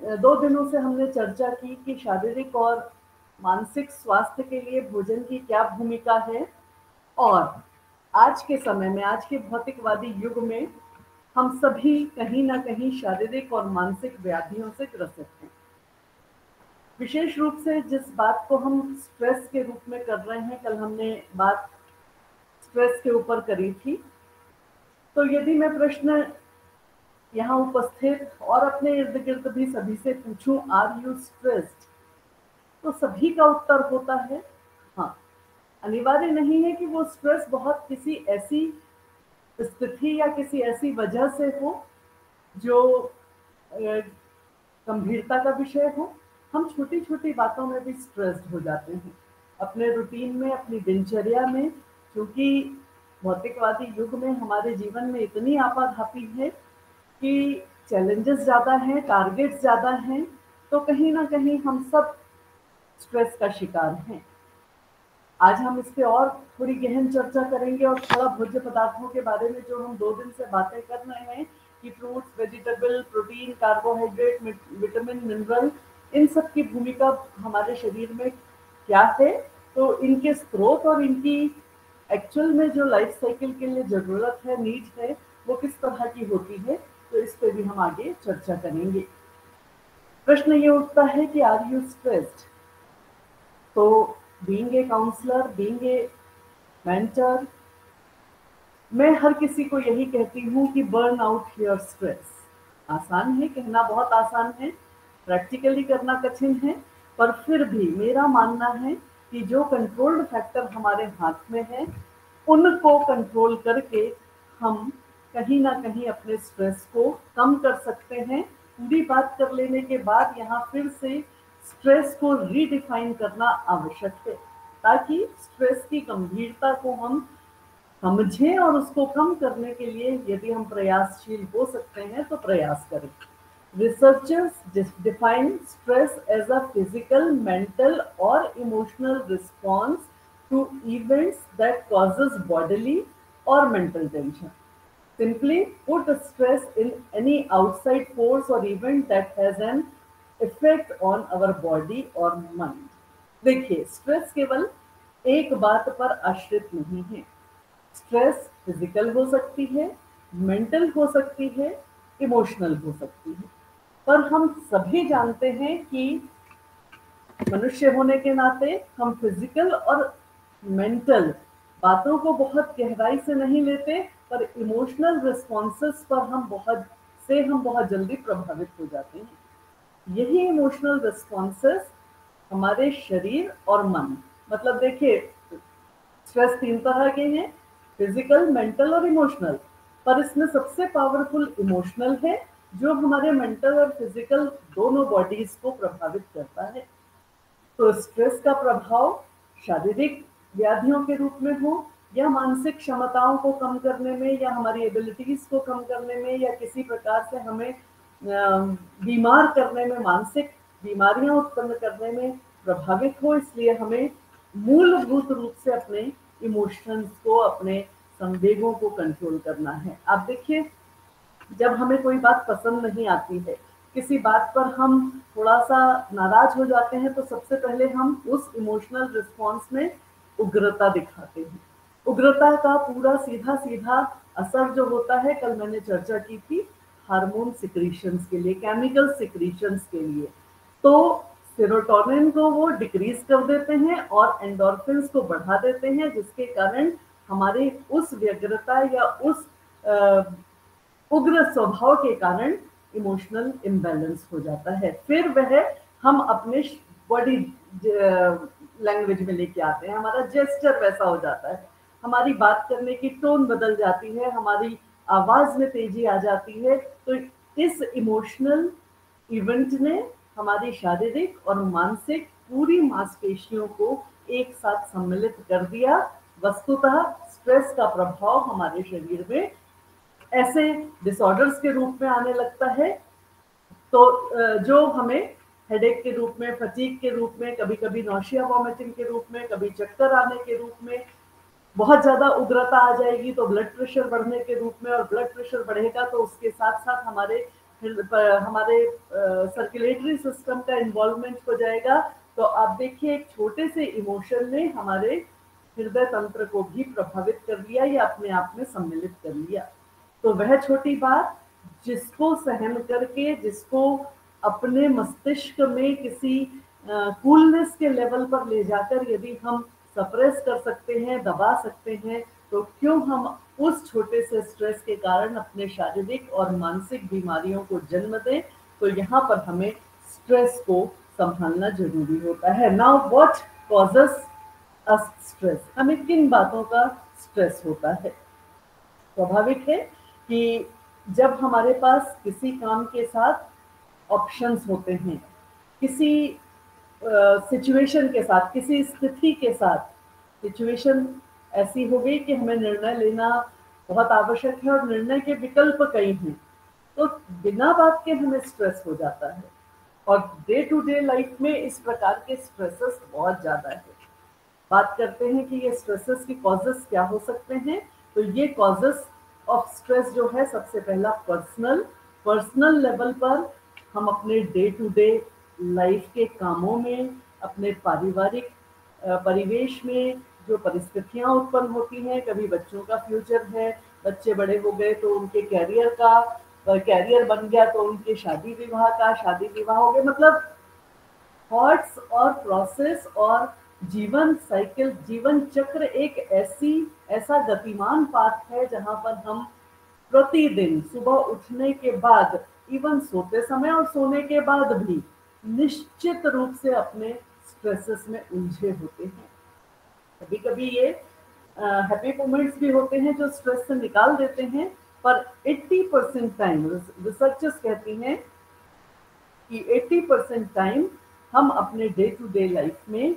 2 दिनों से हमने चर्चा की कि शारीरिक और मानसिक स्वास्थ्य के लिए भोजन की क्या भूमिका है, और आज के समय में, आज के भौतिकवादी युग में हम सभी कहीं ना कहीं शारीरिक और मानसिक व्याधियों से ग्रसित हैं। विशेष रूप से जिस बात को हम स्ट्रेस के रूप में कर रहे हैं, कल हमने बात स्ट्रेस के ऊपर करी थी। तो यदि मैं प्रश्न यहाँ उपस्थित और अपने इर्द गिर्द भी सभी से पूछूं, आर यू स्ट्रेस्ड, तो सभी का उत्तर होता है हाँ। अनिवार्य नहीं है कि वो स्ट्रेस बहुत किसी ऐसी स्थिति या किसी ऐसी वजह से हो जो गंभीरता का विषय हो। हम छोटी छोटी बातों में भी स्ट्रेस्ड हो जाते हैं अपने रूटीन में, अपनी दिनचर्या में। क्योंकि भौतिकवादी युग में हमारे जीवन में इतनी आपाधापी है कि चैलेंजेस ज़्यादा हैं, टारगेट्स ज़्यादा हैं, तो कहीं ना कहीं हम सब स्ट्रेस का शिकार हैं। आज हम इस पे और थोड़ी गहन चर्चा करेंगे और थोड़ा भोज्य पदार्थों के बारे में जो हम 2 दिन से बातें कर रहे हैं कि fruits, vegetable, protein, carbohydrate, vitamin, mineral, इन सब की भूमिका हमारे शरीर में क्या है, तो इनके स्रोत और इनकी एक्चुअल में जो लाइफ साइकिल के लिए जरूरत है, नीड है, वो किस तरह की होती है, तो इस पे भी हम आगे चर्चा करेंगे। प्रश्न ये उठता है कि आर यू स्ट्रेस्ड? तो being a counsellor, being a mentor, मैं हर किसी को यही कहती हूँ कि बर्न आउट योर स्ट्रेस। आसान है, कहना बहुत आसान है, प्रैक्टिकली करना कठिन है, पर फिर भी मेरा मानना है कि जो कंट्रोल्ड फैक्टर हमारे हाथ में है, उनको कंट्रोल करके हम कहीं ना कहीं अपने स्ट्रेस को कम कर सकते हैं। पूरी बात कर लेने के बाद यहाँ फिर से स्ट्रेस को रीडिफाइन करना आवश्यक है, ताकि स्ट्रेस की गंभीरता को हम समझें और उसको कम करने के लिए यदि हम प्रयासशील हो सकते हैं तो प्रयास करें। Researchers define stress as a physical, mental, or emotional response to events that causes bodily or mental tension. Simply put, stress in any outside force or event that has an effect on our body or mind. देखिए, stress केवल एक बात पर आश्रित नहीं है। Stress physical हो सकती है, मेंटल हो सकती है, इमोशनल हो सकती है, पर हम सभी जानते हैं कि मनुष्य होने के नाते हम फिजिकल और मेंटल बातों को बहुत गहराई से नहीं लेते, पर इमोशनल रिस्पॉन्सेस पर हम बहुत जल्दी प्रभावित हो जाते हैं। यही इमोशनल रिस्पॉन्सेस हमारे शरीर और मन, मतलब देखिए, स्ट्रेस 3 तरह के हैं, फिजिकल, मेंटल और इमोशनल, पर इसमें सबसे पावरफुल इमोशनल है, जो हमारे मेंटल और फिजिकल दोनों बॉडीज को प्रभावित करता है। तो स्ट्रेस का प्रभाव शारीरिक व्याधियों के रूप में हो, या मानसिक क्षमताओं को कम करने में, या हमारी एबिलिटीज को कम करने में, या किसी प्रकार से हमें बीमार करने में, मानसिक बीमारियां उत्पन्न करने में प्रभावित हो। इसलिए हमें मूलभूत रूप से अपने इमोशंस को, अपने संवेगों को कंट्रोल करना है। आप देखिए, जब हमें कोई बात पसंद नहीं आती है, किसी बात पर हम थोड़ा सा नाराज हो जाते हैं, तो सबसे पहले हम उस इमोशनल रिस्पॉन्स में उग्रता दिखाते हैं। उग्रता का पूरा सीधा सीधा असर जो होता है, कल मैंने चर्चा की थी, हार्मोन सिक्रीशंस के लिए, केमिकल सिक्रीशंस के लिए। तो सेरोटोनिन को वो डिक्रीज कर देते हैं और एंडोर्फिन्स को बढ़ा देते हैं, जिसके कारण हमारी उस व्यग्रता या उस उग्र स्वभाव के कारण इमोशनल इम्बैलेंस हो जाता है। फिर वह हम अपने बॉडी लैंग्वेज में लेके आते हैं, हमारा जेस्चर वैसा हो जाता है, हमारी बात करने की टोन बदल जाती है, हमारी आवाज में तेजी आ जाती है। तो इस इमोशनल इवेंट ने हमारी शारीरिक और मानसिक पूरी मांसपेशियों को एक साथ सम्मिलित कर दिया। वस्तुतः स्ट्रेस का प्रभाव हमारे शरीर में ऐसे डिसऑर्डर्स के रूप में आने लगता है, तो जो हमें हेडेक के रूप में, फटीग के रूप में, कभी कभी नौशिया वॉमिटिंग के रूप में, कभी चक्कर आने के रूप में, बहुत ज्यादा उग्रता आ जाएगी तो ब्लड प्रेशर बढ़ने के रूप में, और ब्लड प्रेशर बढ़ेगा तो उसके साथ साथ हमारे हमारे सर्कुलेटरी सिस्टम का इन्वॉल्वमेंट हो जाएगा, तो आप देखिए एक छोटे से इमोशन ने हमारे हृदय तंत्र को भी प्रभावित कर लिया या अपने आप में सम्मिलित कर लिया। तो वह छोटी बात जिसको सहन करके, जिसको अपने मस्तिष्क में किसी कूलनेस के लेवल पर ले जाकर यदि हम सप्रेस कर सकते हैं, दबा सकते हैं, तो क्यों हम उस छोटे से स्ट्रेस के कारण अपने शारीरिक और मानसिक बीमारियों को जन्म दें। तो यहाँ पर हमें स्ट्रेस को संभालना जरूरी होता है। Now what causes us stress, हमें किन बातों का स्ट्रेस होता है। स्वाभाविक है कि जब हमारे पास किसी काम के साथ ऑप्शंस होते हैं, किसी सिचुएशन के साथ, किसी स्थिति के साथ, सिचुएशन ऐसी हो गई कि हमें निर्णय लेना बहुत आवश्यक है और निर्णय के विकल्प कई हैं, तो बिना बात के हमें स्ट्रेस हो जाता है। और डे टू डे लाइफ में इस प्रकार के स्ट्रेसेस बहुत ज्यादा है। बात करते हैं कि ये स्ट्रेसेस के कॉजेस क्या हो सकते हैं। तो ये कॉजेस ऑफ स्ट्रेस जो है, सबसे पहला पर्सनल लेवल पर हम अपने डे टू डे लाइफ के कामों में, अपने पारिवारिक परिवेश में जो परिस्थितियां उत्पन्न होती हैं, कभी बच्चों का फ्यूचर है, बच्चे बड़े हो गए तो उनके कैरियर बन गया, तो उनके शादी विवाह हो गए, मतलब थॉट्स और प्रोसेस और जीवन साइकिल, जीवन चक्र एक ऐसा गतिमान पाथ है जहां पर हम प्रतिदिन सुबह उठने के बाद, इवन सोते समय और सोने के बाद भी निश्चित रूप से अपने स्ट्रेसेस में उलझे होते हैं। कभी कभी ये हैप्पी मोमेंट्स भी होते हैं जो स्ट्रेस से निकाल देते हैं, पर 80% टाइम रिसर्चर्स कहती हैं कि 80% टाइम हम अपने डे टू डे लाइफ में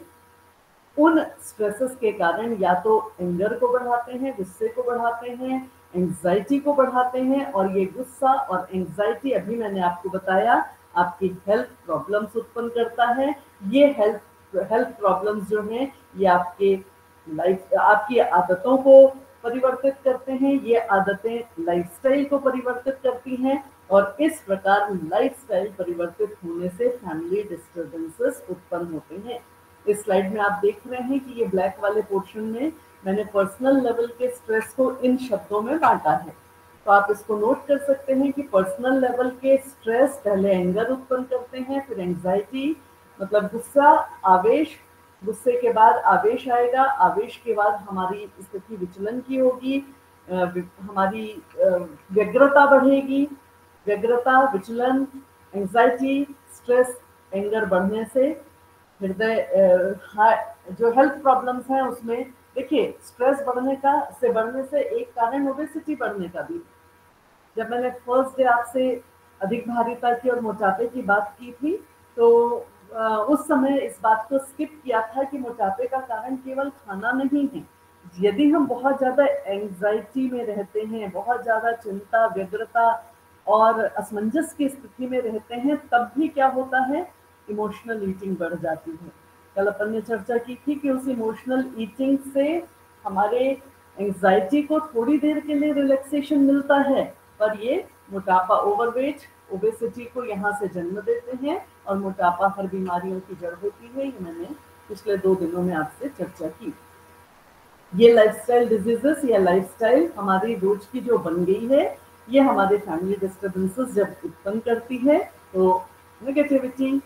उन स्ट्रेसेस के कारण या तो एंगर को बढ़ाते हैं, गुस्से को बढ़ाते हैं, एंजाइटी को बढ़ाते हैं, और ये गुस्सा और एंजाइटी, अभी मैंने आपको बताया, आपकी हेल्थ प्रॉब्लम्स उत्पन्न करता है। ये हेल्थ प्रॉब्लम्स जो हैं, ये आपकी आदतों को परिवर्तित करते हैं, ये आदतें लाइफस्टाइल को परिवर्तित करती हैं, और इस प्रकार लाइफस्टाइल परिवर्तित होने से फैमिली डिस्टर्बेंसेस उत्पन्न होते हैं। इस स्लाइड में आप देख रहे हैं कि ये ब्लैक वाले पोर्शन में मैंने पर्सनल लेवल के स्ट्रेस को इन शब्दों में बांटा है। तो आप इसको नोट कर सकते हैं कि पर्सनल लेवल के स्ट्रेस पहले एंगर उत्पन्न करते हैं, फिर एंजाइटी मतलब गुस्सा, आवेश, गुस्से के बाद आवेश आएगा, आवेश के बाद हमारी स्थिति विचलन की होगी, हमारी व्यग्रता बढ़ेगी, व्यग्रता, विचलन, एंजाइटी, स्ट्रेस, एंगर बढ़ने से हृदय जो हेल्थ प्रॉब्लम्स हैं उसमें देखिए, स्ट्रेस बढ़ने से एक कारण ओबेसिटी बढ़ने का भी। जब मैंने फर्स्ट डे आपसे अधिक भारीता की और मोटापे की बात की थी, तो उस समय इस बात को स्किप किया था कि मोटापे का कारण केवल खाना नहीं है। यदि हम बहुत ज्यादा एंजाइटी में रहते हैं, बहुत ज्यादा चिंता, व्यग्रता और असमंजस की स्थिति में रहते हैं, तब भी क्या होता है, इमोशनल ईटिंग बढ़ जाती है। कल अपन ने चर्चा की थी कि उस इमोशनल ईटिंग से हमारे एंजाइटी को थोड़ी देर के लिए रिलैक्सेशन मिलता है, पर ये मोटापा, ओवरवेट, ओबेसिटी को यहाँ से जन्म देते हैं, और मोटापा हर बीमारियों की जड़ होती है। ये मैंने पिछले 2 दिनों में आपसे चर्चा की। ये लाइफस्टाइल डिजीजेस या लाइफस्टाइल हमारी रोज की जो बन गई है, ये हमारे फैमिली डिस्टर्बेंसेस जब उत्पन्न करती है, तो नेगेटिविटी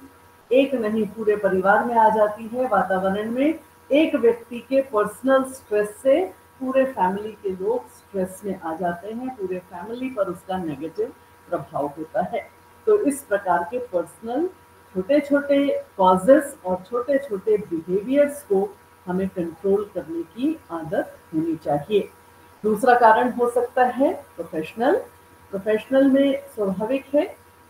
एक नहीं पूरे परिवार में आ जाती है। वातावरण में एक व्यक्ति के पर्सनल स्ट्रेस से पूरे फैमिली के लोग स्ट्रेस में आ जाते हैं, पूरे फैमिली पर उसका नेगेटिव प्रभाव होता है। तो इस प्रकार के पर्सनल छोटे छोटे कॉजेस और छोटे छोटे बिहेवियर्स को हमें कंट्रोल करने की आदत होनी चाहिए। दूसरा कारण हो सकता है प्रोफेशनल में स्वाभाविक है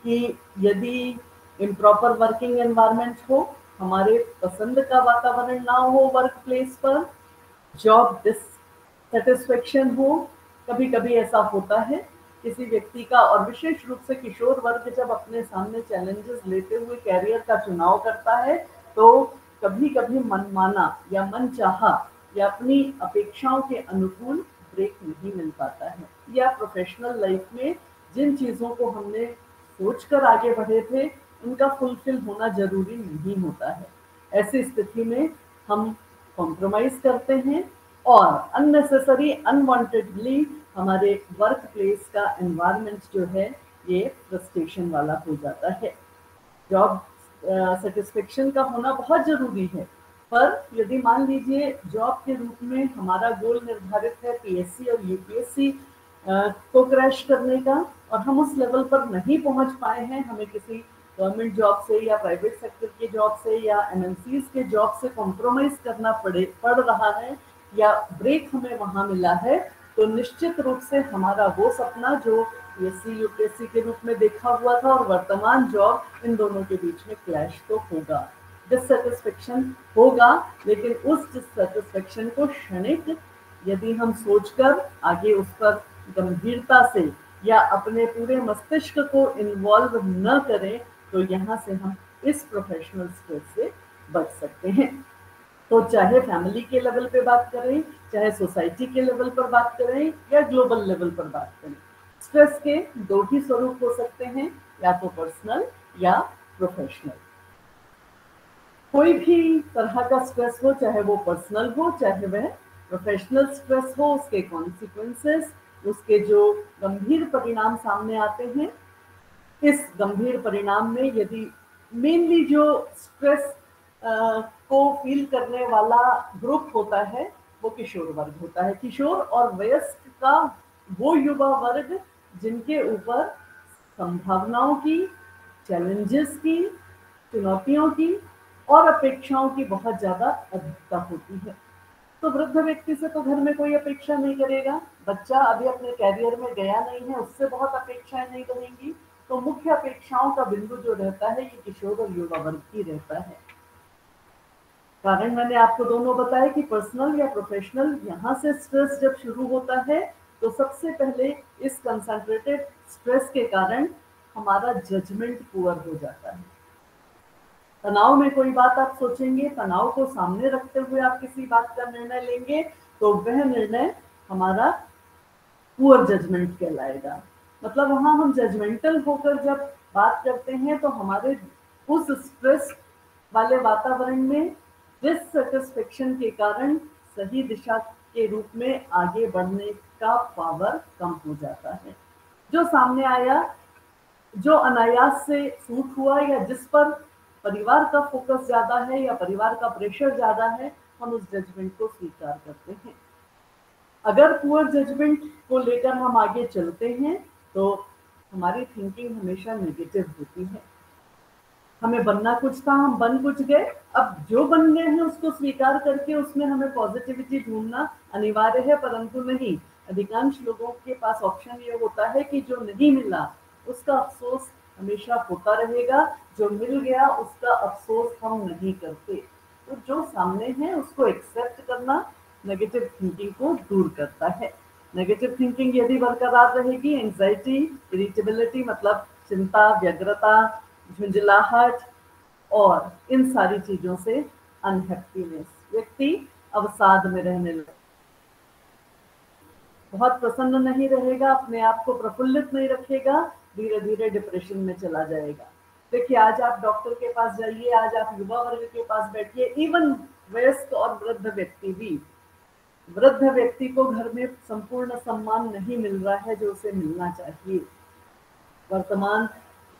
कि यदि इम्प्रॉपर वर्किंग एनवायरनमेंट हो, हमारे पसंद का वातावरण ना हो वर्क प्लेस पर, जॉब डिससेटिस्फेक्शन हो, कभी कभी ऐसा होता है किसी व्यक्ति का, और विशेष रूप से किशोर वर्ग जब अपने सामने चैलेंजेस लेते हुए कैरियर का चुनाव करता है, तो कभी कभी मनमाना या मनचाहा या अपनी अपेक्षाओं के अनुकूल ब्रेक नहीं मिल पाता है, या प्रोफेशनल लाइफ में जिन चीजों को हमने सोचकर आगे बढ़े थे उनका फुलफिल होना जरूरी नहीं होता है। ऐसी स्थिति में हम कॉम्प्रोमाइज करते हैं और अननेसेसरी अनवांटेडली हमारे वर्क प्लेस का एनवायरनमेंट जो है ये फ्रस्ट्रेशन वाला हो जाता है। जॉब सेटिस्फेक्शन का होना बहुत जरूरी है, पर यदि मान लीजिए जॉब के रूप में हमारा गोल निर्धारित है पीएससी और यूपीएससी को क्रैश करने का और हम उस लेवल पर नहीं पहुंच पाए हैं, हमें किसी गवर्नमेंट जॉब से या प्राइवेट सेक्टर के जॉब से या एमएनसीज के जॉब से कॉम्प्रोमाइज करना पड़ रहा है या ब्रेक हमें वहां मिला है, तो निश्चित रूप से हमारा वो सपना जो पीएससी यूपीएससी के रूप में देखा हुआ था और वर्तमान जॉब, इन दोनों के बीच में क्लैश तो होगा, डिससेटिस्फेक्शन होगा। लेकिन उस डिससेटिस्फेक्शन को क्षणिक यदि हम सोचकर आगे उस पर गंभीरता से या अपने पूरे मस्तिष्क को इन्वॉल्व न करें, तो यहाँ से हम इस प्रोफेशनल स्ट्रेस से बच सकते हैं। तो चाहे फैमिली के लेवल पे बात करें, चाहे सोसाइटी के लेवल पर बात करें या ग्लोबल लेवल पर बात करें, स्ट्रेस के दो ही स्वरूप हो सकते हैं, या तो पर्सनल या प्रोफेशनल। कोई भी तरह का स्ट्रेस हो, चाहे वो पर्सनल हो चाहे वह प्रोफेशनल स्ट्रेस हो, उसके कॉन्सिक्वेंसेस, उसके जो गंभीर परिणाम सामने आते हैं, इस गंभीर परिणाम में यदि मेनली जो स्ट्रेस को फील करने वाला ग्रुप होता है वो किशोर वर्ग होता है। किशोर और वयस्क का वो युवा वर्ग जिनके ऊपर संभावनाओं की, चैलेंजेस की, चुनौतियों की और अपेक्षाओं की बहुत ज्यादा अधिकता होती है। तो वृद्ध व्यक्ति से तो घर में कोई अपेक्षा नहीं करेगा, बच्चा अभी अपने कैरियर में गया नहीं है, उससे बहुत अपेक्षाएं नहीं रहेंगी। तो मुख्य अपेक्षाओं का बिंदु जो रहता है ये किशोर और युवा वर्ग ही रहता है। कारण मैंने आपको दोनों बताया कि पर्सनल या प्रोफेशनल, यहाँ से स्ट्रेस जब शुरू होता है तो सबसे पहले इस कंसंट्रेटेड स्ट्रेस के कारण हमारा जजमेंट पुअर हो जाता है। तनाव में कोई बात आप सोचेंगे, तनाव को सामने रखते हुए आप किसी बात का निर्णय लेंगे, तो वह निर्णय हमारा पुअर जजमेंट कहलाएगा। मतलब वहां हम जजमेंटल होकर जब बात करते हैं तो हमारे उस स्ट्रेस वाले वातावरण में डिससेटिस्फेक्शन के कारण सही दिशा के रूप में आगे बढ़ने का पावर कम हो जाता है। जो सामने आया, जो अनायास से सूट हुआ या जिस पर परिवार का फोकस ज्यादा है या परिवार का प्रेशर ज्यादा है, हम उस जजमेंट को स्वीकार करते हैं। अगर पुअर जजमेंट को लेकर हम आगे चलते हैं तो हमारी थिंकिंग हमेशा नेगेटिव होती है। हमें बनना कुछ था, हम बन कुछ गए, अब जो बन गए हैं उसको स्वीकार करके उसमें हमें पॉजिटिविटी ढूंढना अनिवार्य है, परंतु नहीं, अधिकांश लोगों के पास ऑप्शन ये होता है कि जो नहीं मिला उसका अफसोस हमेशा होता रहेगा, जो मिल गया उसका अफसोस हम नहीं करते। तो जो सामने है उसको एक्सेप्ट करना नेगेटिव थिंकिंग को दूर करता है। नेगेटिव थिंकिंग यदि बरकरार रहेगी, एंजाइटी, इरिटेबिलिटी मतलब चिंता, व्यग्रता, झुंझलाहट और इन सारी चीजों से अनहैप्पीनेस, व्यक्ति अवसाद में रहने लगेगा, बहुत प्रसन्न नहीं रहेगा, अपने आप को प्रफुल्लित नहीं रखेगा, धीरे धीरे डिप्रेशन में चला जाएगा। देखिए, आज आप डॉक्टर के पास जाइए, आज आप युवा वर्ग के पास बैठिए, इवन वयस्क और वृद्ध व्यक्ति भी, वृद्ध व्यक्ति को घर में संपूर्ण सम्मान नहीं मिल रहा है जो उसे मिलना चाहिए। वर्तमान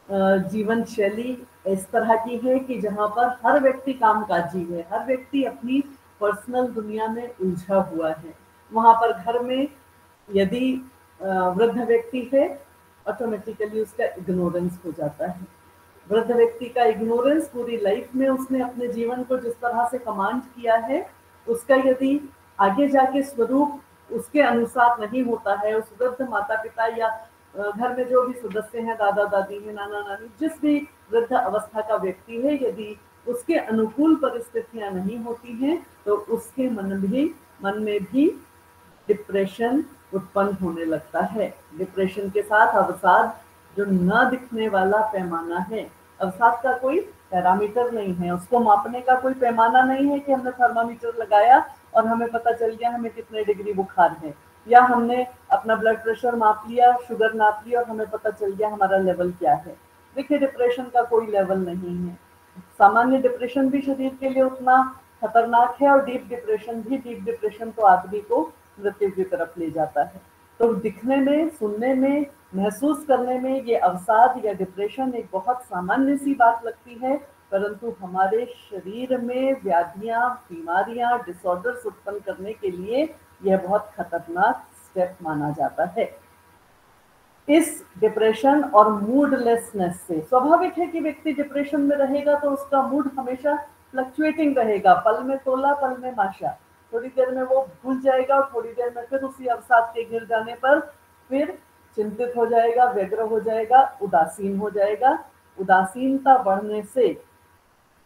जीवन शैली इस तरह की है कि जहां पर हर व्यक्ति कामकाजी है, हर व्यक्ति अपनी पर्सनल दुनिया में उलझा हुआ है। वहां पर घर में यदि वृद्ध व्यक्ति है, ऑटोमेटिकली उसका इग्नोरेंस हो जाता है। वृद्ध व्यक्ति का इग्नोरेंस पूरी लाइफ में उसने अपने जीवन को जिस तरह से कमांड किया है, उसका यदि आगे जाके स्वरूप उसके अनुसार नहीं होता है, उस वृद्ध माता पिता या घर में जो भी सदस्य हैं, दादा दादी हैं, नाना नानी, जिस भी वृद्ध अवस्था का व्यक्ति है, यदि उसके अनुकूल परिस्थितियां नहीं होती हैं तो उसके मन में भी डिप्रेशन उत्पन्न होने लगता है। डिप्रेशन के साथ अवसाद जो न दिखने वाला पैमाना है, अवसाद का कोई पैरामीटर नहीं है, उसको मापने का कोई पैमाना नहीं है कि हमने थर्मामीटर लगाया और हमें पता चल गया हमें कितने डिग्री बुखार है। या हमने अपना ब्लड प्रेशर माप लिया, शुगर नाप लिया और हमें पता चल गया हमारा लेवल क्या है। देखिए, डिप्रेशन का कोई लेवल नहीं है। सामान्य डिप्रेशन भी शरीर के लिए उतना खतरनाक है और डीप डिप्रेशन तो आदमी को मृत्यु की तरफ ले जाता है। तो दिखने में, सुनने में, महसूस करने में ये अवसाद या डिप्रेशन एक बहुत सामान्य सी बात लगती है, परंतु हमारे शरीर में व्याधियां, बीमारियां, डिसऑर्डर्स उत्पन्न करने के लिए यह बहुत खतरनाक स्टेप माना जाता है। इस डिप्रेशन और मूडलेसनेस से स्वाभाविक है कि व्यक्ति डिप्रेशन में रहेगा तो उसका मूड हमेशा फ्लक्चुएटिंग रहेगा, पल में तोला पल में माशा। थोड़ी देर में वो भूल जाएगा और थोड़ी देर में फिर उसी अवसाद के घिर जाने पर फिर चिंतित हो जाएगा, व्यग्र हो जाएगा, उदासीन हो जाएगा। उदासीनता बढ़ने से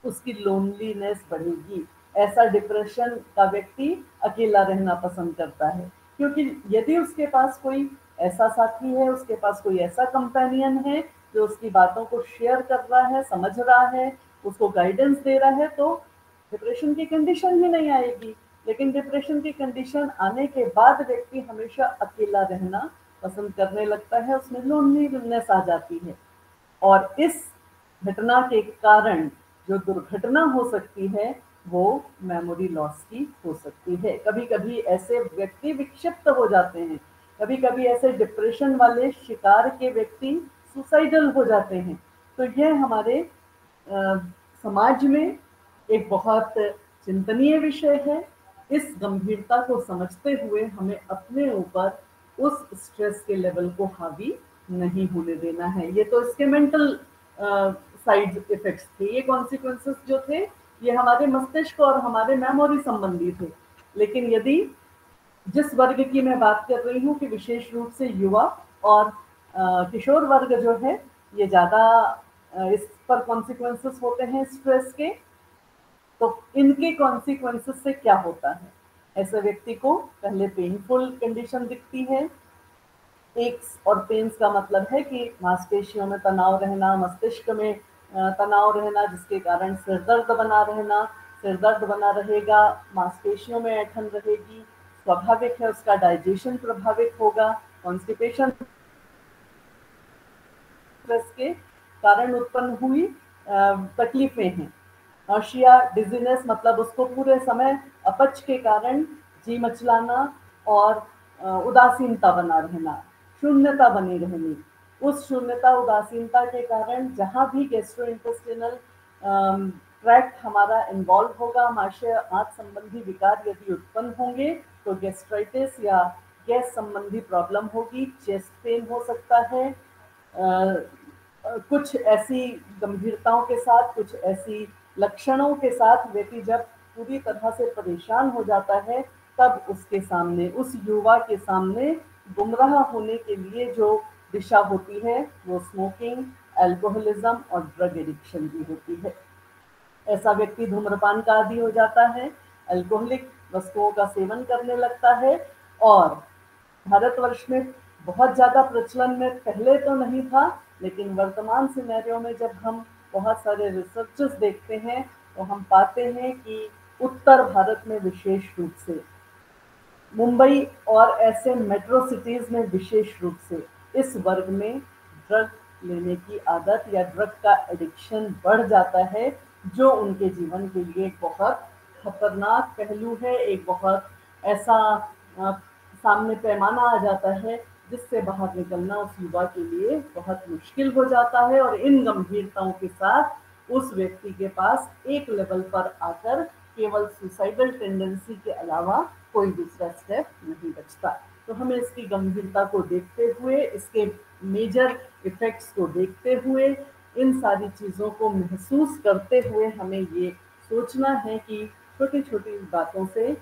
उसकी लोनलीनेस बढ़ेगी। ऐसा डिप्रेशन का व्यक्ति अकेला रहना पसंद करता है, क्योंकि यदि उसके पास कोई ऐसा साथी है, उसके पास कोई ऐसा कंपेनियन है जो उसकी बातों को शेयर कर रहा है, समझ रहा है, उसको गाइडेंस दे रहा है, तो डिप्रेशन की कंडीशन ही नहीं आएगी। लेकिन डिप्रेशन की कंडीशन आने के बाद व्यक्ति हमेशा अकेला रहना पसंद करने लगता है, उसमें लोनलीनेस आ जाती है। और इस घटना के कारण जो दुर्घटना हो सकती है वो मेमोरी लॉस की हो सकती है। कभी कभी ऐसे व्यक्ति विक्षिप्त हो जाते हैं, कभी कभी ऐसे डिप्रेशन वाले शिकार के व्यक्ति सुसाइडल हो जाते हैं। तो यह हमारे समाज में एक बहुत चिंतनीय विषय है। इस गंभीरता को समझते हुए हमें अपने ऊपर उस स्ट्रेस के लेवल को हावी नहीं होने देना है। ये तो इसके मेंटल साइड इफेक्ट्स थे, ये कॉन्सिक्वेंसेस जो थे ये हमारे मस्तिष्क और हमारे मेमोरी संबंधी थे। लेकिन यदि जिस वर्ग की मैं बात कर रही हूँ कि विशेष रूप से युवा और किशोर वर्ग जो है, ये ज़्यादा इस पर कॉन्सिक्वेंसेस होते हैं स्ट्रेस के। तो इनके कॉन्सिक्वेंसेस से क्या होता है, ऐसे व्यक्ति को पहले पेनफुल कंडीशन दिखती है। एक्स और पेन्स का मतलब है कि मांसपेशियों में तनाव रहना, मस्तिष्क में तनाव रहना, जिसके कारण सिर दर्द बना रहेगा, मांसपेशियों में ऐंठन रहेगी। स्वाभाविक है उसका डाइजेशन प्रभावित होगा। कॉन्स्टिपेशन स्ट्रेस के कारण उत्पन्न हुई तकलीफें हैं। नौशिया, डिजीनेस मतलब उसको पूरे समय अपच के कारण जी मचलाना और उदासीनता बना रहना, शून्यता बनी रहनी। उस शून्यता, उदासीनता के कारण जहाँ भी गैस्ट्रोइंटेस्टिनल ट्रैक्ट हमारा इन्वॉल्व होगा, आमाशय आंत संबंधी विकार यदि उत्पन्न होंगे तो गैस्ट्राइटिस या गैस संबंधी प्रॉब्लम होगी, चेस्ट पेन हो सकता है। कुछ ऐसी गंभीरताओं के साथ, कुछ ऐसी लक्षणों के साथ व्यक्ति जब पूरी तरह से परेशान हो जाता है, तब उसके सामने, उस युवा के सामने गुमराह होने के लिए जो दिशा होती है वो स्मोकिंग, अल्कोहलिज्म और ड्रग एडिक्शन की होती है। ऐसा व्यक्ति धूम्रपान का आदी हो जाता है, अल्कोहलिक वस्तुओं का सेवन करने लगता है। और भारतवर्ष में बहुत ज़्यादा प्रचलन में पहले तो नहीं था, लेकिन वर्तमान सिनेरियो में जब हम बहुत सारे रिसर्चेस देखते हैं तो हम पाते हैं कि उत्तर भारत में विशेष रूप से, मुंबई और ऐसे मेट्रो सिटीज़ में विशेष रूप से इस वर्ग में ड्रग लेने की आदत या ड्रग का एडिक्शन बढ़ जाता है, जो उनके जीवन के लिए एक बहुत खतरनाक पहलू है। एक बहुत ऐसा सामने पैमाना आ जाता है जिससे बाहर निकलना उस युवा के लिए बहुत मुश्किल हो जाता है। और इन गंभीरताओं के साथ उस व्यक्ति के पास एक लेवल पर आकर केवल सुसाइडल टेंडेंसी के अलावा कोई दूसरा स्टेप नहीं बचता। तो हमें इसकी गंभीरता को देखते हुए, इसके मेजर इफेक्ट्स को देखते हुए, इन सारी चीज़ों को महसूस करते हुए हमें ये सोचना है कि छोटी छोटी बातों से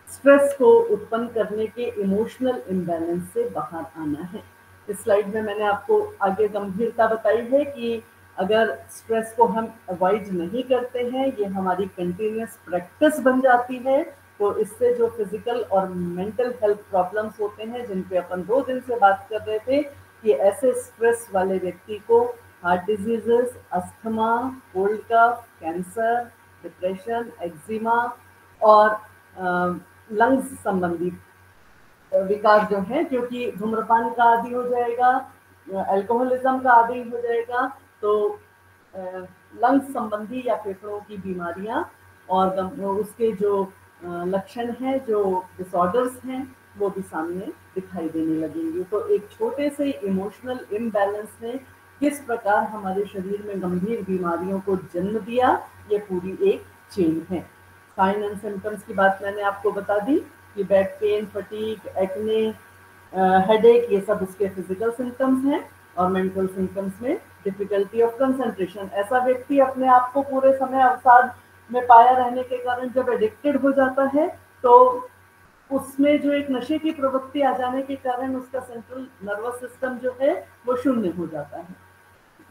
स्ट्रेस को उत्पन्न करने के इमोशनल इम्बैलेंस से बाहर आना है। इस स्लाइड में मैंने आपको आगे गंभीरता बताई है कि अगर स्ट्रेस को हम अवॉइड नहीं करते हैं, ये हमारी कंटिन्यूस प्रैक्टिस बन जाती है, तो इससे जो फिजिकल और मेंटल हेल्थ प्रॉब्लम्स होते हैं, जिन पे अपन 2 दिन से बात कर रहे थे, कि ऐसे स्ट्रेस वाले व्यक्ति को heart diseases, asthma, cold cough, cancer, depression, eczema और लंग्स संबंधी विकार जो है, क्योंकि धूम्रपान का आदी हो जाएगा, अल्कोहलिज्म का आदी हो जाएगा, तो लंग्स संबंधी या फेफड़ों की बीमारियां और उसके जो लक्षण हैं, जो डिसऑर्डर्स हैं, वो भी सामने दिखाई देने लगेंगे। तो एक छोटे से इमोशनल इम्बैलेंस ने किस प्रकार हमारे शरीर में गंभीर बीमारियों को जन्म दिया, ये पूरी एक चेन है। साइन एंड सिम्टम्स की बात मैंने आपको बता दी कि back pain, fatigue, acne, headache, ये सब उसके फिजिकल सिम्टम्स हैं। और मेंटल सिम्टम्स में डिफिकल्टी ऑफ कंसंट्रेशन, ऐसा व्यक्ति अपने आप को पूरे समय अवसाद में पाया रहने के कारण जब एडिक्टेड हो जाता है, तो उसमें जो एक नशे की प्रवृत्ति आ जाने के कारण उसका सेंट्रल नर्वस सिस्टम जो है वो शून्य हो जाता है।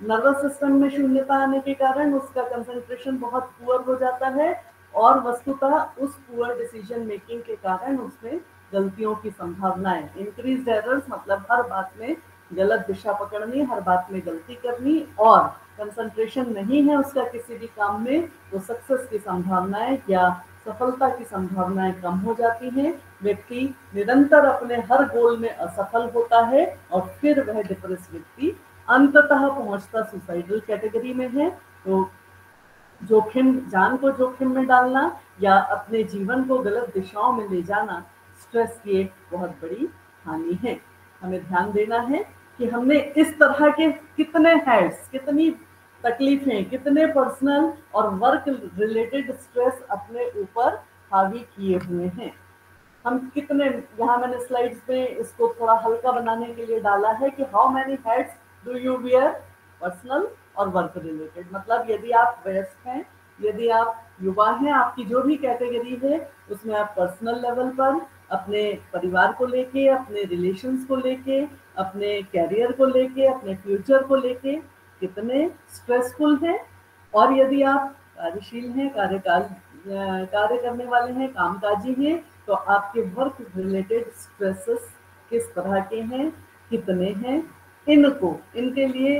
नर्वस सिस्टम में शून्यता आने के कारण उसका कंसंट्रेशन बहुत पुअर हो जाता है, और वस्तुतः उस पुअर डिसीजन मेकिंग के कारण उसमें गलतियों की संभावनाएं, इंक्रीज एरर्स, मतलब हर बात में गलत दिशा पकड़नी, हर बात में गलती करनी, और कंसंट्रेशन नहीं है उसका किसी भी काम में, तो सक्सेस की संभावनाएं या सफलता की संभावनाएं कम हो जाती हैं। व्यक्ति निरंतर अपने हर गोल में असफल होता है, और फिर वह डिप्रेस व्यक्ति अंततः पहुंचता सुसाइडल कैटेगरी में है। तो जोखिम, जान को जोखिम में डालना या अपने जीवन को गलत दिशाओं में ले जाना स्ट्रेस की एक बहुत बड़ी हानि है। हमें ध्यान देना है कि हमने इस तरह के कितने हेड्स, कितनी तकलीफें, कितने पर्सनल और वर्क रिलेटेड स्ट्रेस अपने ऊपर हावी किए हुए हैं। हम कितने, यहाँ मैंने स्लाइड्स में इसको थोड़ा हल्का बनाने के लिए डाला है कि how many hats do you wear, personal और वर्क रिलेटेड। मतलब यदि आप वयस्क हैं, यदि आप युवा हैं, आपकी जो भी कैटेगरी है, उसमें आप पर्सनल लेवल पर अपने परिवार को लेके, अपने रिलेशंस को लेके, अपने कैरियर को लेके, अपने फ्यूचर को लेके कितने स्ट्रेसफुल हैं। और यदि आप कार्यशील हैं, कार्य करने वाले हैं, कामकाजी हैं, तो आपके वर्क रिलेटेड स्ट्रेसेस किस तरह के हैं, कितने हैं। इनको, इनके लिए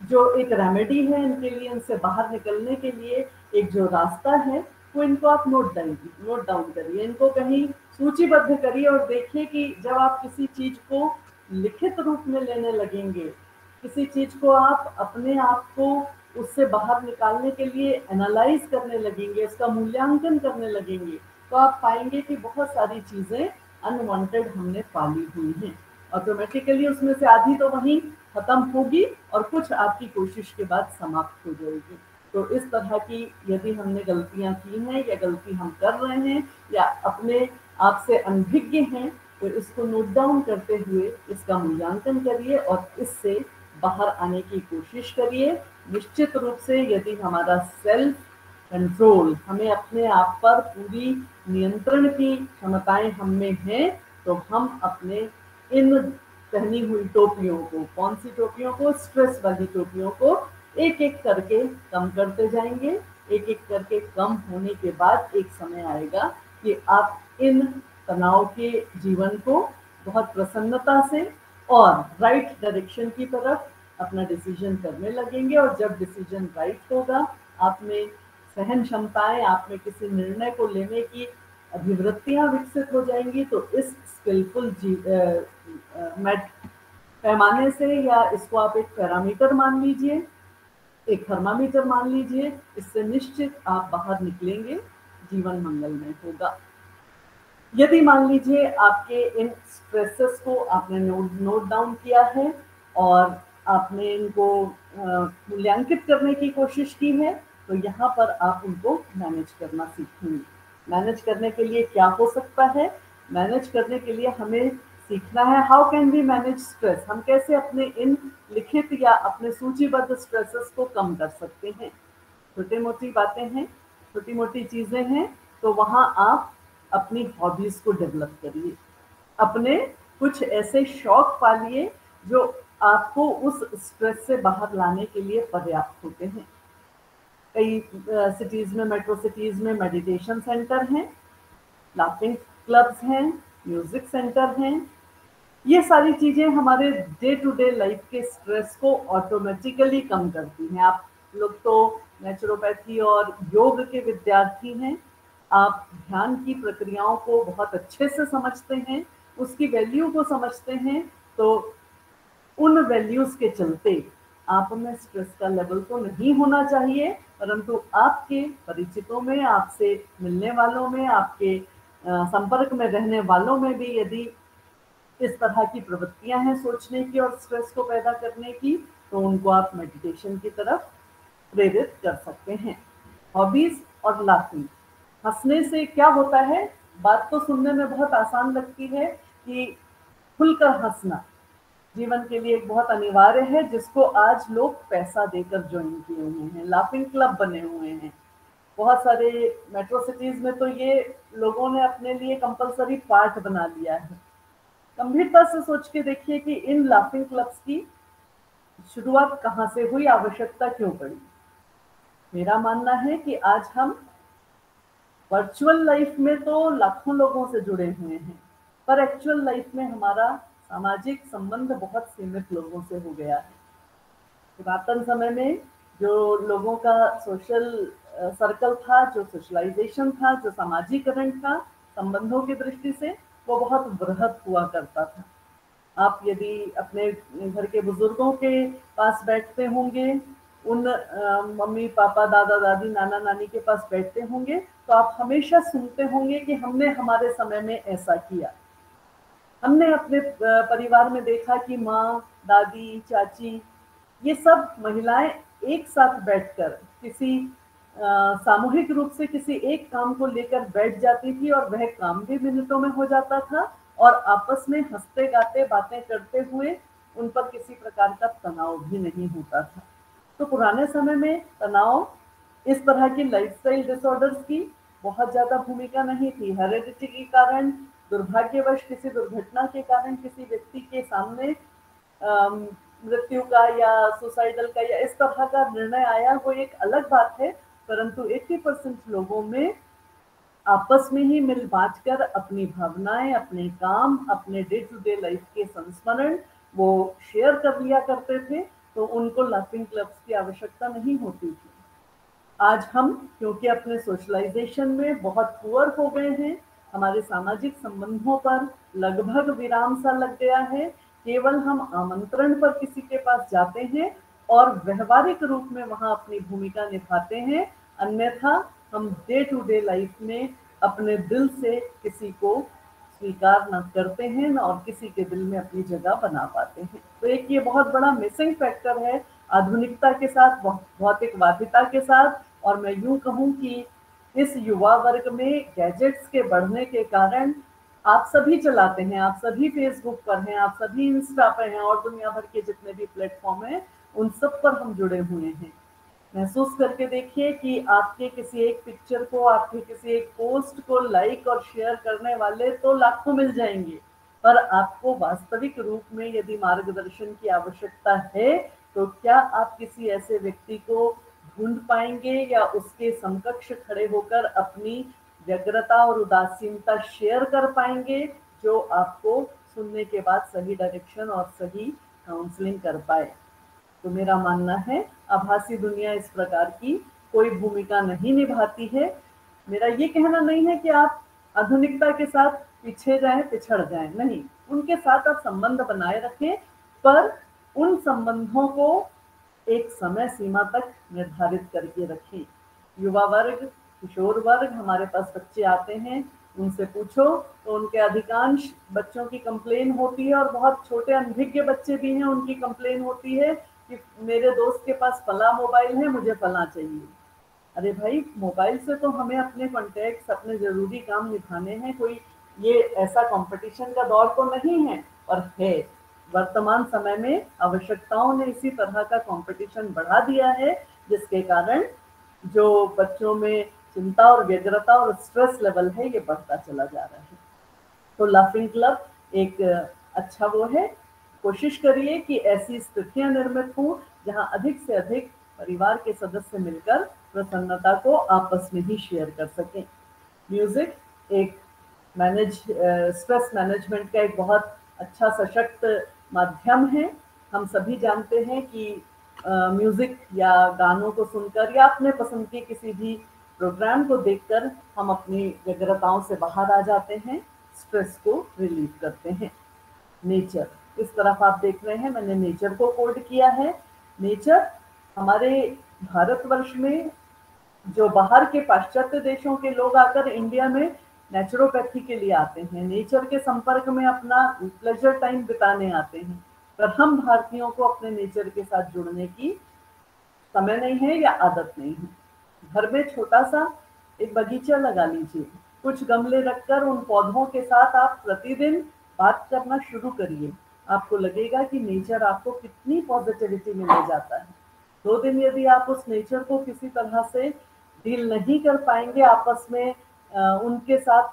जो एक रेमेडी है, इनके लिए, इनसे बाहर निकलने के लिए एक जो रास्ता है, वो इनको आप नोट डाउन करिए, इनको कहीं सूचीबद्ध करिए, और देखिए कि जब आप किसी चीज को लिखित रूप में लेने लगेंगे, किसी चीज को आप अपने आप को उससे बाहर निकालने के लिए एनालाइज करने लगेंगे, उसका मूल्यांकन करने लगेंगे, तो आप पाएंगे कि बहुत सारी चीजें अनवांटेड हमने पाली हुई हैं। ऑटोमेटिकली उसमें से आधी तो वहीं खत्म होगी, और कुछ आपकी कोशिश के बाद समाप्त हो जाएगी। तो इस तरह की यदि हमने गलतियां की हैं, या गलती हम कर रहे हैं, या अपने आप से अनभिज्ञ हैं, तो इसको नोट डाउन करते हुए इसका मूल्यांकन करिए और इससे बाहर आने की कोशिश करिए। निश्चित रूप से यदि हमारा सेल्फ कंट्रोल, हमें अपने आप पर पूरी नियंत्रण की क्षमताएं हम में हैं, तो हम अपने इन पहनी हुई टोपियों को, कौन सी टोपियों को, स्ट्रेस वाली टोपियों को एक एक करके कम करते जाएंगे। एक एक करके कम होने के बाद एक समय आएगा कि आप इन तनाव के जीवन को बहुत प्रसन्नता से और राइट डायरेक्शन की तरफ अपना डिसीजन करने लगेंगे। और जब डिसीजन राइट होगा, आप में सहन क्षमताएं, आप में किसी निर्णय को लेने की अभिवृत्तियां विकसित हो जाएंगी, तो इस स्किलफुल पैमाने से, या इसको आप एक पैरामीटर मान लीजिए, एक थर्मामीटर मान लीजिए, इससे निश्चित आप बाहर निकलेंगे, जीवन मंगलमय होगा। यदि मान लीजिए आपके इन स्ट्रेसेस को आपने नोट डाउन किया है और आपने इनको मूल्यांकित करने की कोशिश की है, तो यहाँ पर आप उनको मैनेज करना सीखेंगे। मैनेज करने के लिए क्या हो सकता है? मैनेज करने के लिए हमें सीखना है how can we manage stress. हम कैसे अपने इन लिखित या अपने सूचीबद्ध स्ट्रेसेस को कम कर सकते हैं। छोटी मोटी बातें हैं, छोटी मोटी चीजें हैं, तो वहाँ आप अपनी हॉबीज को डेवलप करिए, अपने कुछ ऐसे शौक पालिए जो आपको उस स्ट्रेस से बाहर लाने के लिए पर्याप्त होते हैं। कई सिटीज में, मेट्रो सिटीज में मेडिटेशन सेंटर हैं, लाफिंग क्लब्स हैं, म्यूजिक सेंटर हैं। ये सारी चीजें हमारे डे टू डे लाइफ के स्ट्रेस को ऑटोमेटिकली कम करती हैं। आप लोग तो नेचुरोपैथी और योग के विद्यार्थी हैं, आप ध्यान की प्रक्रियाओं को बहुत अच्छे से समझते हैं, उसकी वैल्यू को समझते हैं, तो उन वैल्यूज के चलते आप में स्ट्रेस का लेवल तो नहीं होना चाहिए, परंतु आपके परिचितों में, आपसे मिलने वालों में, आपके संपर्क में रहने वालों में भी यदि इस तरह की प्रवृत्तियां हैं सोचने की और स्ट्रेस को पैदा करने की, तो उनको आप मेडिटेशन की तरफ प्रेरित कर सकते हैं। हॉबीज और लाफिंग, हंसने से क्या होता है, बात तो सुनने में बहुत आसान लगती है कि खुलकर हंसना जीवन के लिए एक बहुत अनिवार्य है, जिसको आज लोग पैसा देकर ज्वाइन किए हुए हैं, लाफिंग क्लब बने हुए हैं। बहुत सारे मेट्रो सिटीज में तो ये लोगों ने अपने लिए कंपलसरी पार्ट बना लिया है। गंभीरता से सोच के देखिए कि इन लाफिंग क्लब्स की शुरुआत कहाँ से हुई, आवश्यकता क्यों पड़ी। मेरा मानना है कि आज हम वर्चुअल लाइफ में तो लाखों लोगों से जुड़े हुए हैं, पर एक्चुअल लाइफ में हमारा सामाजिक संबंध बहुत सीमित लोगों से हो गया है। पुरातन समय में जो लोगों का सोशल सर्कल था, जो सोशलाइजेशन था, जो सामाजिकरण था संबंधों की दृष्टि से, वो बहुत बृहद हुआ करता था। आप यदि अपने घर के बुजुर्गों के पास बैठते होंगे, उन मम्मी पापा दादा दादी नाना नानी के पास बैठते होंगे, तो आप हमेशा सुनते होंगे कि हमने हमारे समय में ऐसा किया। हमने अपने परिवार में देखा कि माँ, दादी, चाची, ये सब महिलाएं एक साथ बैठकर किसी सामूहिक रूप से किसी एक काम को लेकर बैठ जाती थी, और वह काम भी मिनटों में हो जाता था, और आपस में हंसते गाते बातें करते हुए उन पर किसी प्रकार का तनाव भी नहीं होता था। तो पुराने समय में तनाव, इस तरह की लाइफस्टाइल डिसऑर्डर्स की बहुत ज्यादा भूमिका नहीं थी। हेरिडिटी के कारण, दुर्भाग्यवश किसी दुर्घटना के कारण किसी व्यक्ति के सामने मृत्यु का या सुसाइडल का या इस तरह का निर्णय आया, वो एक अलग बात है, परंतु 80% लोगों में आपस में ही मिल बांट कर अपनी भावनाएं, अपने काम, अपने डे टू डे लाइफ के संस्मरण वो शेयर कर लिया करते थे, तो उनको लाफिंग क्लब्स की आवश्यकता नहीं होती थी। आज हम क्योंकि अपने सोशलाइजेशन में बहुत पुअर हो गए हैं, हमारे सामाजिक संबंधों पर लगभग विराम सा लग गया है, केवल हम आमंत्रण पर किसी के पास जाते हैं और व्यवहारिक रूप में वहां अपनी भूमिका निभाते हैं, अन्यथा हम डे टू डे लाइफ में अपने दिल से किसी को स्वीकार न करते हैं और किसी के दिल में अपनी जगह बना पाते हैं। तो एक ये बहुत बड़ा मिसिंग फैक्टर है आधुनिकता के साथ, भौतिकवादिता के साथ, और मैं यूं कहूं कि इस युवा वर्ग में गैजेट्स के बढ़ने के कारण आप सभी चलाते हैं, आप सभी फेसबुक पर हैं, आप सभी इंस्टा पर हैं, और दुनिया भर के जितने भी प्लेटफॉर्म हैं उन सब पर हम जुड़े हुए हैं। महसूस करके देखिए कि आपके किसी एक पिक्चर को, आपके किसी एक पोस्ट को लाइक और शेयर करने वाले तो लाखों मिल जाएंगे, पर आपको वास्तविक रूप में यदि मार्गदर्शन की आवश्यकता है, तो क्या आप किसी ऐसे व्यक्ति को ढूंढ पाएंगे या उसके समकक्ष खड़े होकर अपनी व्यग्रता और उदासीनता शेयर कर पाएंगे, जो आपको सुनने के बाद सही डायरेक्शन और सही काउंसलिंग कर पाए। तो मेरा मानना है आभासी दुनिया इस प्रकार की कोई भूमिका नहीं निभाती है। मेरा ये कहना नहीं है कि आप आधुनिकता के साथ पीछे जाएं, पिछड़ जाएं, नहीं, उनके साथ आप संबंध बनाए रखें, पर उन संबंधों को एक समय सीमा तक निर्धारित करके रखें। युवा वर्ग, किशोर वर्ग, हमारे पास बच्चे आते हैं, उनसे पूछो तो उनके अधिकांश बच्चों की कंप्लेन होती है, और बहुत छोटे अनभिज्ञ बच्चे भी हैं, उनकी कंप्लेन होती है कि मेरे दोस्त के पास फला मोबाइल है, मुझे फला चाहिए। अरे भाई, मोबाइल से तो हमें अपने कॉन्टैक्ट्स, अपने जरूरी काम निभाने हैं, कोई ये ऐसा कंपटीशन का दौर तो नहीं है। और है, वर्तमान समय में आवश्यकताओं ने इसी तरह का कंपटीशन बढ़ा दिया है, जिसके कारण जो बच्चों में चिंता और व्यग्रता और स्ट्रेस लेवल है, ये बढ़ता चला जा रहा है। तो लाफिंग क्लब एक अच्छा वो है। कोशिश करिए कि ऐसी स्थितियां निर्मित हों जहां अधिक से अधिक परिवार के सदस्य मिलकर प्रसन्नता को आपस में ही शेयर कर सकें। म्यूजिक एक स्ट्रेस मैनेजमेंट का एक बहुत अच्छा सशक्त माध्यम है। हम सभी जानते हैं कि म्यूजिक या गानों को सुनकर या अपने पसंद की किसी भी प्रोग्राम को देखकर हम अपनी व्यग्रताओं से बाहर आ जाते हैं, स्ट्रेस को रिलीव करते हैं। नेचर, इस तरफ आप देख रहे हैं मैंने नेचर को कोड किया है। नेचर हमारे भारतवर्ष में जो बाहर के पाश्चात्य देशों के लोग आकर इंडिया में नेचुरोपैथी के लिए आते हैं, नेचर के संपर्क में अपना प्लेजर टाइम बिताने आते हैं, पर हम भारतीयों को अपने नेचर के साथ जुड़ने की समय नहीं है या आदत नहीं है। घर में छोटा सा एक बगीचा लगा लीजिए, कुछ गमले रखकर उन पौधों के साथ आप प्रतिदिन बात करना शुरू करिए। आपको लगेगा कि नेचर आपको कितनी पॉजिटिविटी में ले जाता है। 2 दिन यदि आप उस नेचर को किसी तरह से डील नहीं कर पाएंगे, आपस में उनके साथ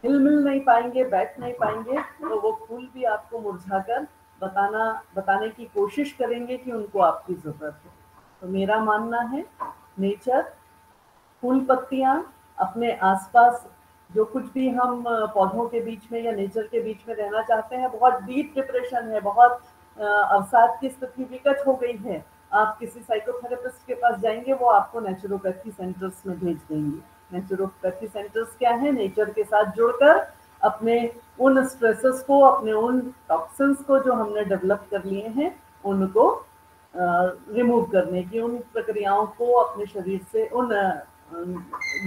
हिल-मिल नहीं पाएंगे, बैठ नहीं पाएंगे, तो वो फूल भी आपको मुरझाकर बताने की कोशिश करेंगे कि उनको आपकी ज़रूरत है। तो मेरा मानना है नेचर, फूल पत्तियाँ, अपने आसपास जो कुछ भी हम पौधों के बीच में या नेचर के बीच में रहना चाहते हैं, बहुत डीप डिप्रेशन है, बहुत अवसाद की स्थिति विकट हो गई है, आप किसी साइकोथेरेपिस्ट के पास जाएंगे, वो आपको नेचुरोपैथी सेंटर्स में भेज देंगे। नेचुरोपैथी सेंटर्स क्या है? नेचर के साथ जुड़कर अपने उन स्ट्रेसेस को, अपने उन टॉक्सिन्स को जो हमने डेवलप कर लिए हैं, उनको रिमूव करने की, उन प्रक्रियाओं को अपने शरीर से, उन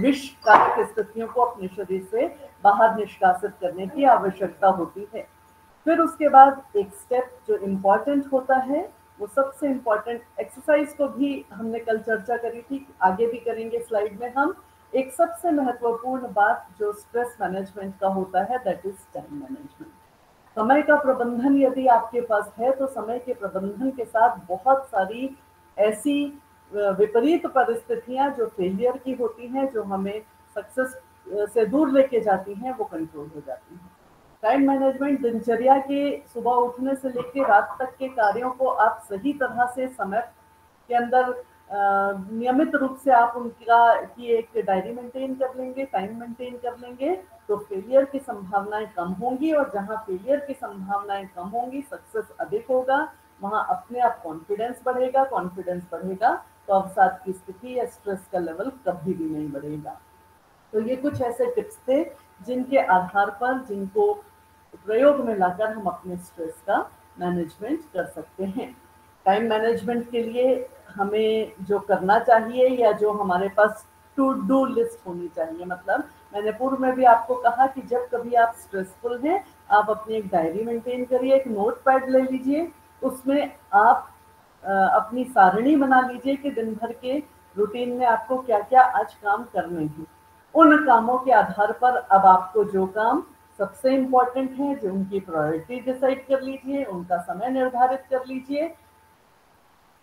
विषकारक स्थितियों को अपने शरीर से बाहर निष्कासित करने की आवश्यकता होती है। फिर उसके बाद एक स्टेप जो इम्पॉर्टेंट होता है, वो सबसे इम्पॉर्टेंट, एक्सरसाइज को भी हमने कल चर्चा करी थी, आगे भी करेंगे स्लाइड में हम। एक सबसे महत्वपूर्ण बात जो स्ट्रेस मैनेजमेंट का होता है, दैट इज टाइम मैनेजमेंट। समय का प्रबंधन यदि आपके पास है, तो समय के प्रबंधन के साथ बहुत सारी ऐसी विपरीत परिस्थितियां जो फेलियर की होती हैं, जो हमें सक्सेस से दूर लेके जाती हैं, वो कंट्रोल हो जाती हैं। टाइम मैनेजमेंट दिनचर्या के सुबह उठने से लेकर रात तक के कार्यों को आप सही तरह से समय के अंदर नियमित रूप से आप उनका की एक डायरी मेंटेन कर लेंगे, टाइम मेंटेन कर लेंगे, तो फेलियर की संभावनाएं कम होंगी, और जहां फेलियर की संभावनाएं कम होंगी, सक्सेस अधिक होगा, वहां अपने आप कॉन्फिडेंस बढ़ेगा, कॉन्फिडेंस बढ़ेगा तो अवसाद की स्थिति या स्ट्रेस का लेवल कभी भी नहीं बढ़ेगा। तो ये कुछ ऐसे टिप्स थे जिनके आधार पर, जिनको प्रयोग में लाकर हम अपने स्ट्रेस का मैनेजमेंट कर सकते हैं। टाइम मैनेजमेंट के लिए हमें जो करना चाहिए, या जो हमारे पास टू डू लिस्ट होनी चाहिए, मतलब मैंने पूर्व में भी आपको कहा कि जब कभी आप स्ट्रेसफुल हैं, आप अपनी एक डायरी मेंटेन करिए, एक नोट पैड ले लीजिए, उसमें आप अपनी सारणी बना लीजिए कि दिन भर के रूटीन में आपको क्या क्या आज काम करने हैं। उन कामों के आधार पर अब आपको जो काम सबसे इम्पोर्टेंट है, जो उनकी प्रायोरिटी डिसाइड कर लीजिए, उनका समय निर्धारित कर लीजिए,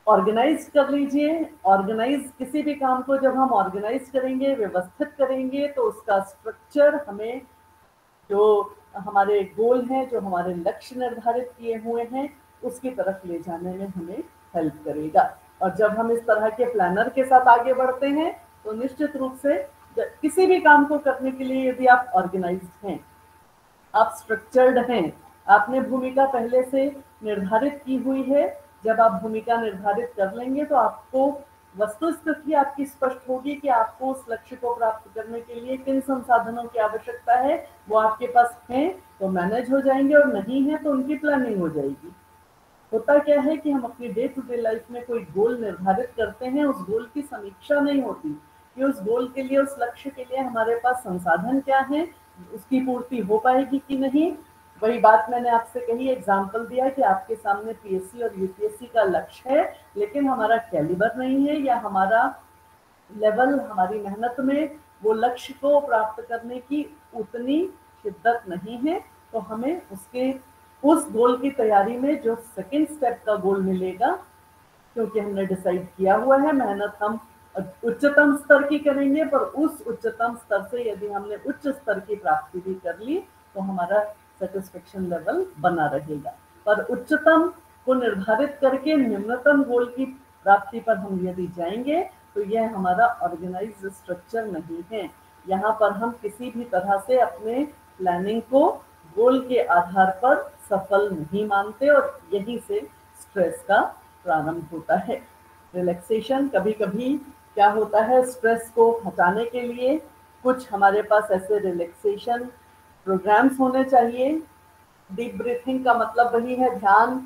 ऑर्गेनाइज कर लीजिए। ऑर्गेनाइज, किसी भी काम को जब हम ऑर्गेनाइज करेंगे, व्यवस्थित करेंगे, तो उसका स्ट्रक्चर हमें, जो हमारे गोल हैं, जो हमारे लक्ष्य निर्धारित किए हुए हैं, उसकी तरफ ले जाने में हमें हेल्प करेगा। और जब हम इस तरह के प्लानर के साथ आगे बढ़ते हैं, तो निश्चित रूप से किसी भी काम को करने के लिए यदि आप ऑर्गेनाइज्ड हैं, आप स्ट्रक्चर्ड हैं, आपने भूमिका पहले से निर्धारित की हुई है, जब आप भूमिका निर्धारित कर लेंगे, तो आपको वस्तुस्थिति आपकी स्पष्ट होगी कि आपको उस लक्ष्य को प्राप्त करने के लिए किन संसाधनों की आवश्यकता है, वो आपके पास हैं तो मैनेज हो जाएंगे, और नहीं है तो उनकी प्लानिंग हो जाएगी। होता क्या है कि हम अपनी डे टू डे लाइफ में कोई गोल निर्धारित करते हैं, उस गोल की समीक्षा नहीं होती कि उस गोल के लिए, उस लक्ष्य के लिए हमारे पास संसाधन क्या है, उसकी पूर्ति हो पाएगी कि नहीं। वही बात मैंने आपसे कही, एग्जाम्पल दिया कि आपके सामने पीएससी और यूपीएससी का लक्ष्य है, लेकिन हमारा कैलिबर नहीं है, या हमारा लेवल, हमारी मेहनत में वो लक्ष्य को प्राप्त करने की उतनी शिद्दत नहीं है, तो हमें उस गोल की तैयारी में जो सेकंड स्टेप का गोल मिलेगा, क्योंकि हमने डिसाइड किया हुआ है, मेहनत हम उच्चतम स्तर की करेंगे, पर उस उच्चतम स्तर से यदि हमने उच्च स्तर की प्राप्ति भी कर ली, तो हमारा सेटिस्फेक्शन लेवल बना रहेगा। पर उच्चतम को निर्धारित करके निम्नतम गोल की प्राप्ति पर हम यदि जाएंगे, तो यह हमारा ऑर्गेनाइज्ड स्ट्रक्चर नहीं है। यहाँ पर हम किसी भी तरह से अपने प्लानिंग को गोल के आधार पर सफल नहीं मानते, और यहीं से स्ट्रेस का प्रारंभ होता है। रिलैक्सेशन, कभी कभी क्या होता है, स्ट्रेस को हटाने के लिए कुछ हमारे पास ऐसे रिलैक्सेशन प्रोग्राम्स होने चाहिए। डीप ब्रीथिंग का मतलब वही है ध्यान,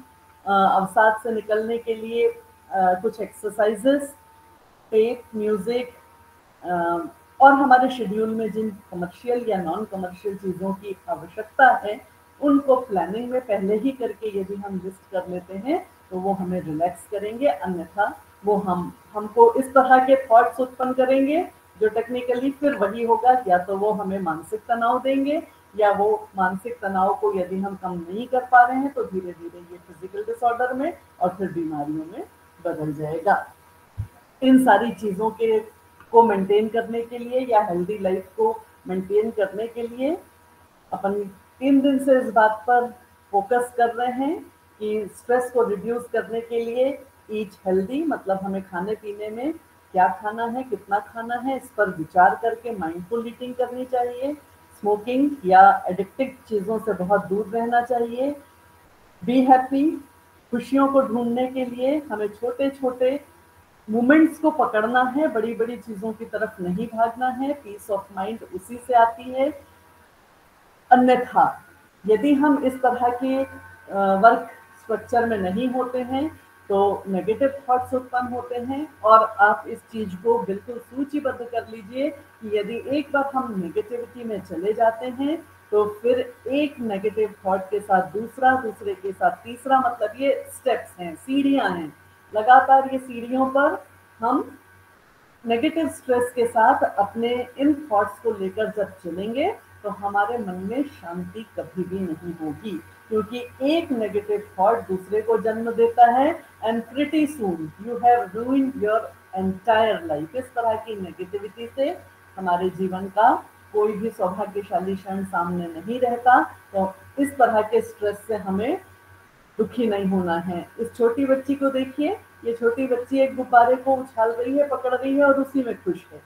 अवसाद से निकलने के लिए कुछ एक्सरसाइजेस, टेप म्यूजिक, और हमारे शेड्यूल में जिन कमर्शियल या नॉन कमर्शियल चीज़ों की आवश्यकता है उनको प्लानिंग में पहले ही करके यदि हम लिस्ट कर लेते हैं तो वो हमें रिलैक्स करेंगे। अन्यथा वो हमको इस तरह के थॉट्स उत्पन्न करेंगे जो टेक्निकली फिर वही होगा, या तो वो हमें मानसिक तनाव देंगे, या वो मानसिक तनाव को यदि हम कम नहीं कर पा रहे हैं तो धीरे धीरे ये फिजिकल डिसऑर्डर में और फिर बीमारियों में बदल जाएगा। इन सारी चीज़ों के को मेंटेन करने के लिए या हेल्दी लाइफ को मेंटेन करने के लिए अपन 3 दिन से इस बात पर फोकस कर रहे हैं कि स्ट्रेस को रिड्यूस करने के लिए ईट हेल्दी, मतलब हमें खाने पीने में क्या खाना है, कितना खाना है, इस पर विचार करके माइंडफुल ईटिंग करनी चाहिए। स्मोकिंग या एडिक्टिव चीज़ों से बहुत दूर रहना चाहिए। बी हैप्पी, खुशियों को ढूंढने के लिए हमें छोटे छोटे मोमेंट्स को पकड़ना है, बड़ी बड़ी चीज़ों की तरफ नहीं भागना है। पीस ऑफ माइंड उसी से आती है। अन्यथा यदि हम इस तरह के वर्क स्ट्रक्चर में नहीं होते हैं तो नेगेटिव थॉट्स उत्पन्न होते हैं। और आप इस चीज को बिल्कुल सूचीबद्ध कर लीजिए कि यदि एक बार हम नेगेटिविटी में चले जाते हैं तो फिर एक नेगेटिव थॉट के साथ दूसरा, दूसरे के साथ तीसरा, मतलब ये स्टेप्स हैं, सीढ़ियां हैं। लगातार ये सीढ़ियों पर हम नेगेटिव स्ट्रेस के साथ अपने इन थॉट्स को लेकर जब चलेंगे तो हमारे मन में शांति कभी भी नहीं होगी, क्योंकि एक नेगेटिव थॉट दूसरे को जन्म देता है and pretty soon you have ruined your entire life. इस तरह की नेगेटिविटी से हमारे जीवन का कोई भी सौभाग्यशाली क्षण सामने नहीं रहता। तो इस तरह के स्ट्रेस से हमें दुखी नहीं होना है। इस छोटी बच्ची को देखिए, ये छोटी बच्ची एक गुब्बारे को उछाल रही है, पकड़ रही है और उसी में खुश है।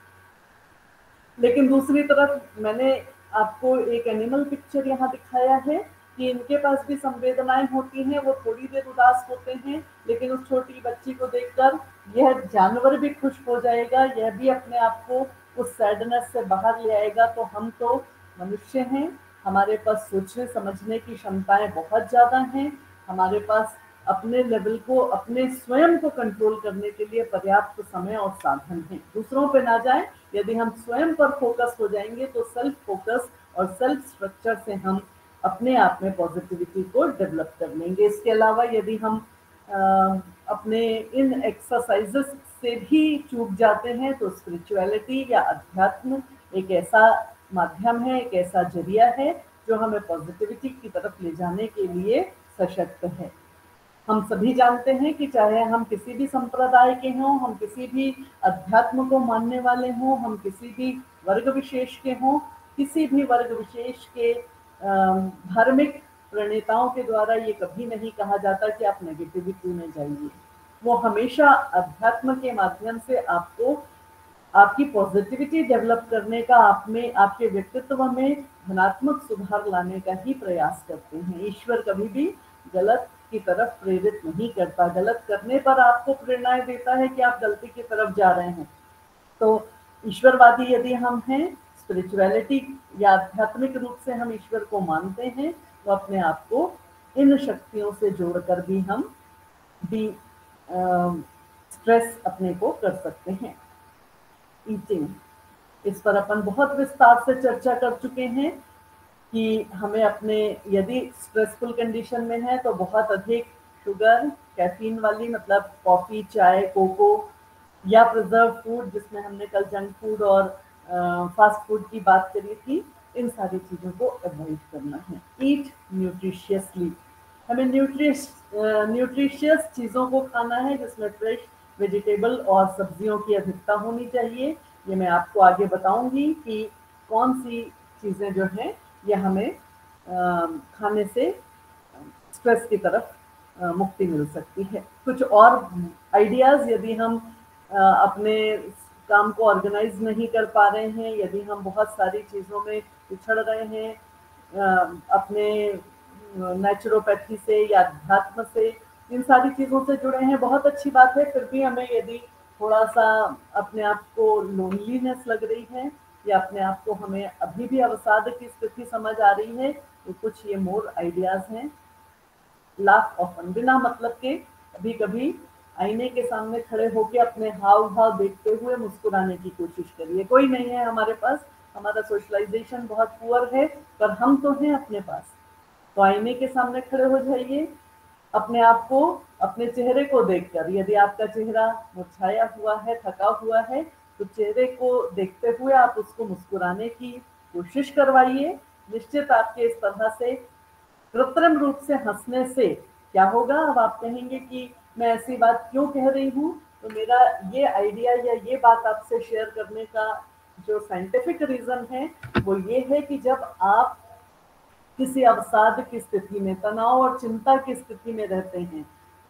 लेकिन दूसरी तरफ मैंने आपको एक एनिमल पिक्चर यहाँ दिखाया है कि इनके पास भी संवेदनाएं होती हैं, वो थोड़ी देर उदास होते हैं, लेकिन उस छोटी बच्ची को देखकर यह जानवर भी खुश हो जाएगा, यह भी अपने आप को उस सैडनेस से बाहर ले आएगा। तो हम तो मनुष्य हैं, हमारे पास सोचने समझने की क्षमताएं बहुत ज़्यादा हैं, हमारे पास अपने लेवल को, अपने स्वयं को कंट्रोल करने के लिए पर्याप्त समय और साधन हैं। दूसरों पे ना जाएं, यदि हम स्वयं पर फोकस हो जाएंगे तो सेल्फ फोकस और सेल्फ स्ट्रक्चर से हम अपने आप में पॉजिटिविटी को डेवलप कर लेंगे। इसके अलावा यदि हम अपने इन एक्सरसाइजेस से भी चूक जाते हैं तो स्पिरिचुअलिटी या अध्यात्म एक ऐसा माध्यम है, एक ऐसा जरिया है जो हमें पॉजिटिविटी की तरफ ले जाने के लिए सशक्त है। हम सभी जानते हैं कि चाहे हम किसी भी संप्रदाय के हों, हम किसी भी अध्यात्म को मानने वाले हों, हम किसी भी वर्ग विशेष के हों, किसी भी वर्ग विशेष के धार्मिक प्रणेताओं के द्वारा ये कभी नहीं कहा जाता कि आप नेगेटिविटी में जाइए। वो हमेशा अध्यात्म के माध्यम से आपको आपकी पॉजिटिविटी डेवलप करने का, आप में, आपके व्यक्तित्व में धनात्मक सुधार लाने का ही प्रयास करते हैं। ईश्वर कभी भी गलत की तरफ प्रेरित नहीं करता, गलत करने पर आपको प्रेरणाएं देता है कि आप गलती की तरफ जा रहे हैं। तो ईश्वरवादी यदि हम हैं, स्पिरिचुअलिटी या आध्यात्मिक रूप से हम ईश्वर को मानते हैं, तो अपने आप को इन शक्तियों से जोड़कर भी हम भी स्ट्रेस अपने को कर सकते हैं। ईटिंग, इस पर अपन बहुत विस्तार से चर्चा कर चुके हैं कि हमें अपने यदि स्ट्रेसफुल कंडीशन में है तो बहुत अधिक शुगर, कैफीन वाली, मतलब कॉफ़ी, चाय, कोको या प्रिजर्व फूड, जिसमें हमने कल जंक फूड और फास्ट फूड की बात करी थी, इन सारी चीज़ों को अवॉइड करना है। ईट न्यूट्रिशियसली, हमें न्यूट्रिशियस चीज़ों को खाना है जिसमें फ्रेश वेजिटेबल और सब्जियों की अधिकता होनी चाहिए। ये मैं आपको आगे बताऊंगी कि कौन सी चीज़ें जो हैं ये हमें खाने से स्ट्रेस की तरफ मुक्ति मिल सकती है। कुछ और आइडियाज़, यदि हम अपने काम को ऑर्गेनाइज नहीं कर पा रहे हैं, यदि हम बहुत सारी चीज़ों में पिछड़ रहे हैं, अपने नेचुरोपैथी से या अध्यात्म से, इन सारी चीज़ों से जुड़े हैं, बहुत अच्छी बात है। फिर भी हमें यदि थोड़ा सा अपने आप को लोनलीनेस लग रही है, या अपने आप को हमें अभी भी अवसाद की स्थिति समझ आ रही है, तो कुछ ये मोर आइडियाज हैं। लाफ ऑफन, बिना मतलब के कभी कभी आईने के सामने खड़े होकर अपने हाव भाव देखते हुए मुस्कुराने की कोशिश करिए। कोई नहीं है हमारे पास, हमारा सोशलाइजेशन बहुत पुअर है, पर हम तो हैं अपने पास। तो आईने के सामने खड़े हो जाइए, अपने आप को, अपने चेहरे को देखकर, यदि आपका चेहरा मुरझाया हुआ है, थका हुआ है, तो चेहरे को देखते हुए आप उसको मुस्कुराने की कोशिश करवाइए। निश्चित आपके इस तरह से कृत्रिम रूप से हंसने से क्या होगा, अब आप कहेंगे कि मैं ऐसी बात क्यों कह रही हूँ, तो मेरा ये आइडिया या ये बात आपसे शेयर करने का जो साइंटिफिक रीजन है वो ये है कि जब आप किसी अवसाद की स्थिति में, तनाव और चिंता की स्थिति में रहते हैं,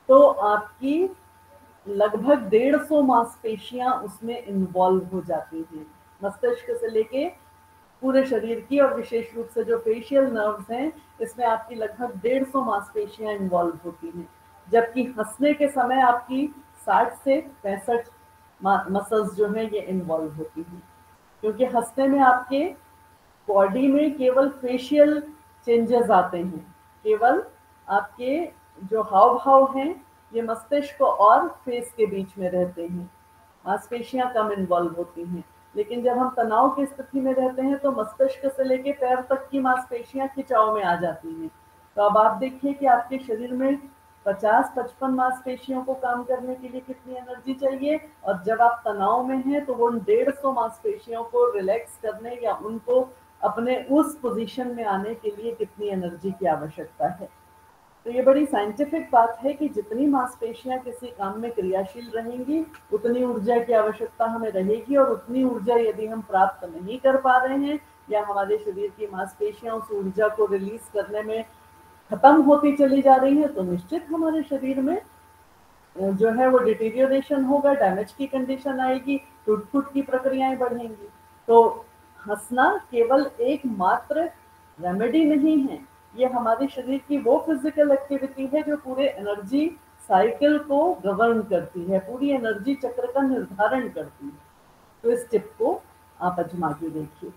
तो आपकी लगभग 150 मांसपेशियां उसमें इन्वॉल्व हो जाती हैं, मस्तिष्क से लेके पूरे शरीर की, और विशेष रूप से जो फेशियल नर्व्स हैं, इसमें आपकी लगभग 150 मांसपेशियां इन्वॉल्व होती हैं। जबकि हंसने के समय आपकी 60 से 65 मसल्स जो हैं ये इन्वॉल्व होती हैं, क्योंकि हंसने में आपके बॉडी में केवल फेशियल चेंजेस आते हैं, केवल आपके जो हाव भाव हैं ये मस्तिष्क और फेस के बीच में रहते हैं, मांसपेशियां कम इन्वॉल्व होती हैं। लेकिन जब हम तनाव की स्थिति में रहते हैं तो मस्तिष्क से लेकर पैर तक की मांसपेशियां खिंचाव में आ जाती हैं। तो अब आप देखिए कि आपके शरीर में 50-55 मांसपेशियों को काम करने के लिए कितनी एनर्जी चाहिए, और जब आप तनाव में हैं तो वो 150 मांसपेशियों को रिलैक्स करने या उनको अपने उस पोजीशन में आने के लिए कितनी एनर्जी की आवश्यकता है। तो ये बड़ी साइंटिफिक बात है कि जितनी मांसपेशियां किसी काम में क्रियाशील रहेंगी, उतनी ऊर्जा की आवश्यकता हमें रहेगी, और उतनी ऊर्जा यदि हम प्राप्त नहीं कर पा रहे हैं या हमारे शरीर की मांसपेशियां उस ऊर्जा को रिलीज करने में खत्म होती चली जा रही है, तो निश्चित हमारे शरीर में जो है वो डिटीरियोरेशन होगा, डैमेज की कंडीशन आएगी, टूट फूट की प्रक्रियाएं बढ़ेंगी। तो हंसना केवल एक मात्र रेमेडी नहीं है, ये हमारे शरीर की वो फिजिकल एक्टिविटी है जो पूरे एनर्जी साइकिल को गवर्न करती है, पूरी एनर्जी चक्र का निर्धारण करती है। तो इस टिप को आप आजमा के देखिए।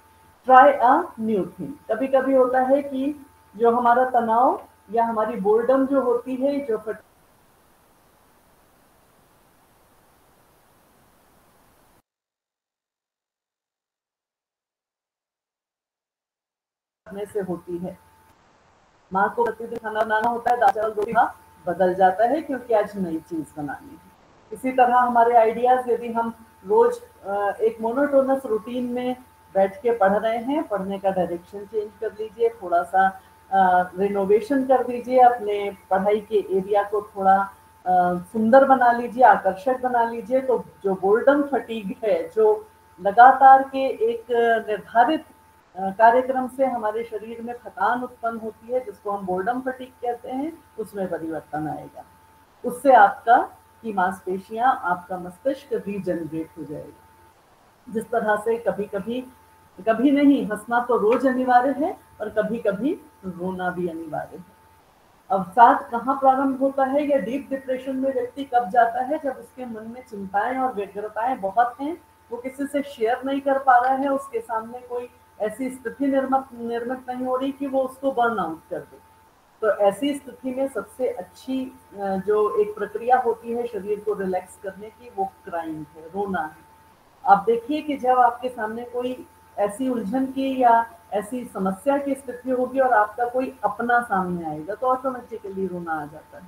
Try a new thing. कभी कभी होता है कि जो हमारा तनाव या हमारी बोर्डम जो होती है, जो फटने से होती है, माँ को प्रतिदिन खाना बनाना होता है, दाल चावल रोटी बदल जाता है क्योंकि आज नई चीज बनानी है। इसी तरह हमारे आइडियाज, यदि हम रोज एक मोनोटोनस रूटीन में बैठ के पढ़ रहे हैं, पढ़ने का डायरेक्शन चेंज कर लीजिए, थोड़ा सा रिनोवेशन कर दीजिए, अपने पढ़ाई के एरिया को थोड़ा सुंदर बना लीजिए, आकर्षक बना लीजिए, तो जो बोर्डम फटीग है, जो लगातार के एक निर्धारित कार्यक्रम से हमारे शरीर में थकान उत्पन्न होती है, जिसको हम बोर्डम फटीग कहते हैं, उसमें परिवर्तन आएगा। उससे आपका की मांसपेशियां, आपका मस्तिष्क रीजनरेट हो जाएगा। जिस तरह से कभी कभी, कभी नहीं, हंसना तो रोज अनिवार्य है, और कभी कभी रोना भी अनिवार्य है। अवसाद कहाँ प्रारंभ होता है या डीप डिप्रेशन में व्यक्ति कब जाता है, जब उसके मन में चिंताएं और व्यग्रताएं बहुत हैं, वो किसी से शेयर नहीं कर पा रहा है, उसके सामने कोई ऐसी स्थिति निर्मित नहीं हो रही कि वो उसको बर्न आउट कर दे। तो ऐसी स्थिति में सबसे अच्छी जो एक प्रक्रिया होती है शरीर को रिलैक्स करने की, वो क्राइंग है, रोना है। आप देखिए कि जब आपके सामने कोई ऐसी उलझन की या ऐसी समस्या की स्थिति होगी और आपका कोई अपना सामने आएगा, तो ऑटोमेटिकली रोना आ जाता है।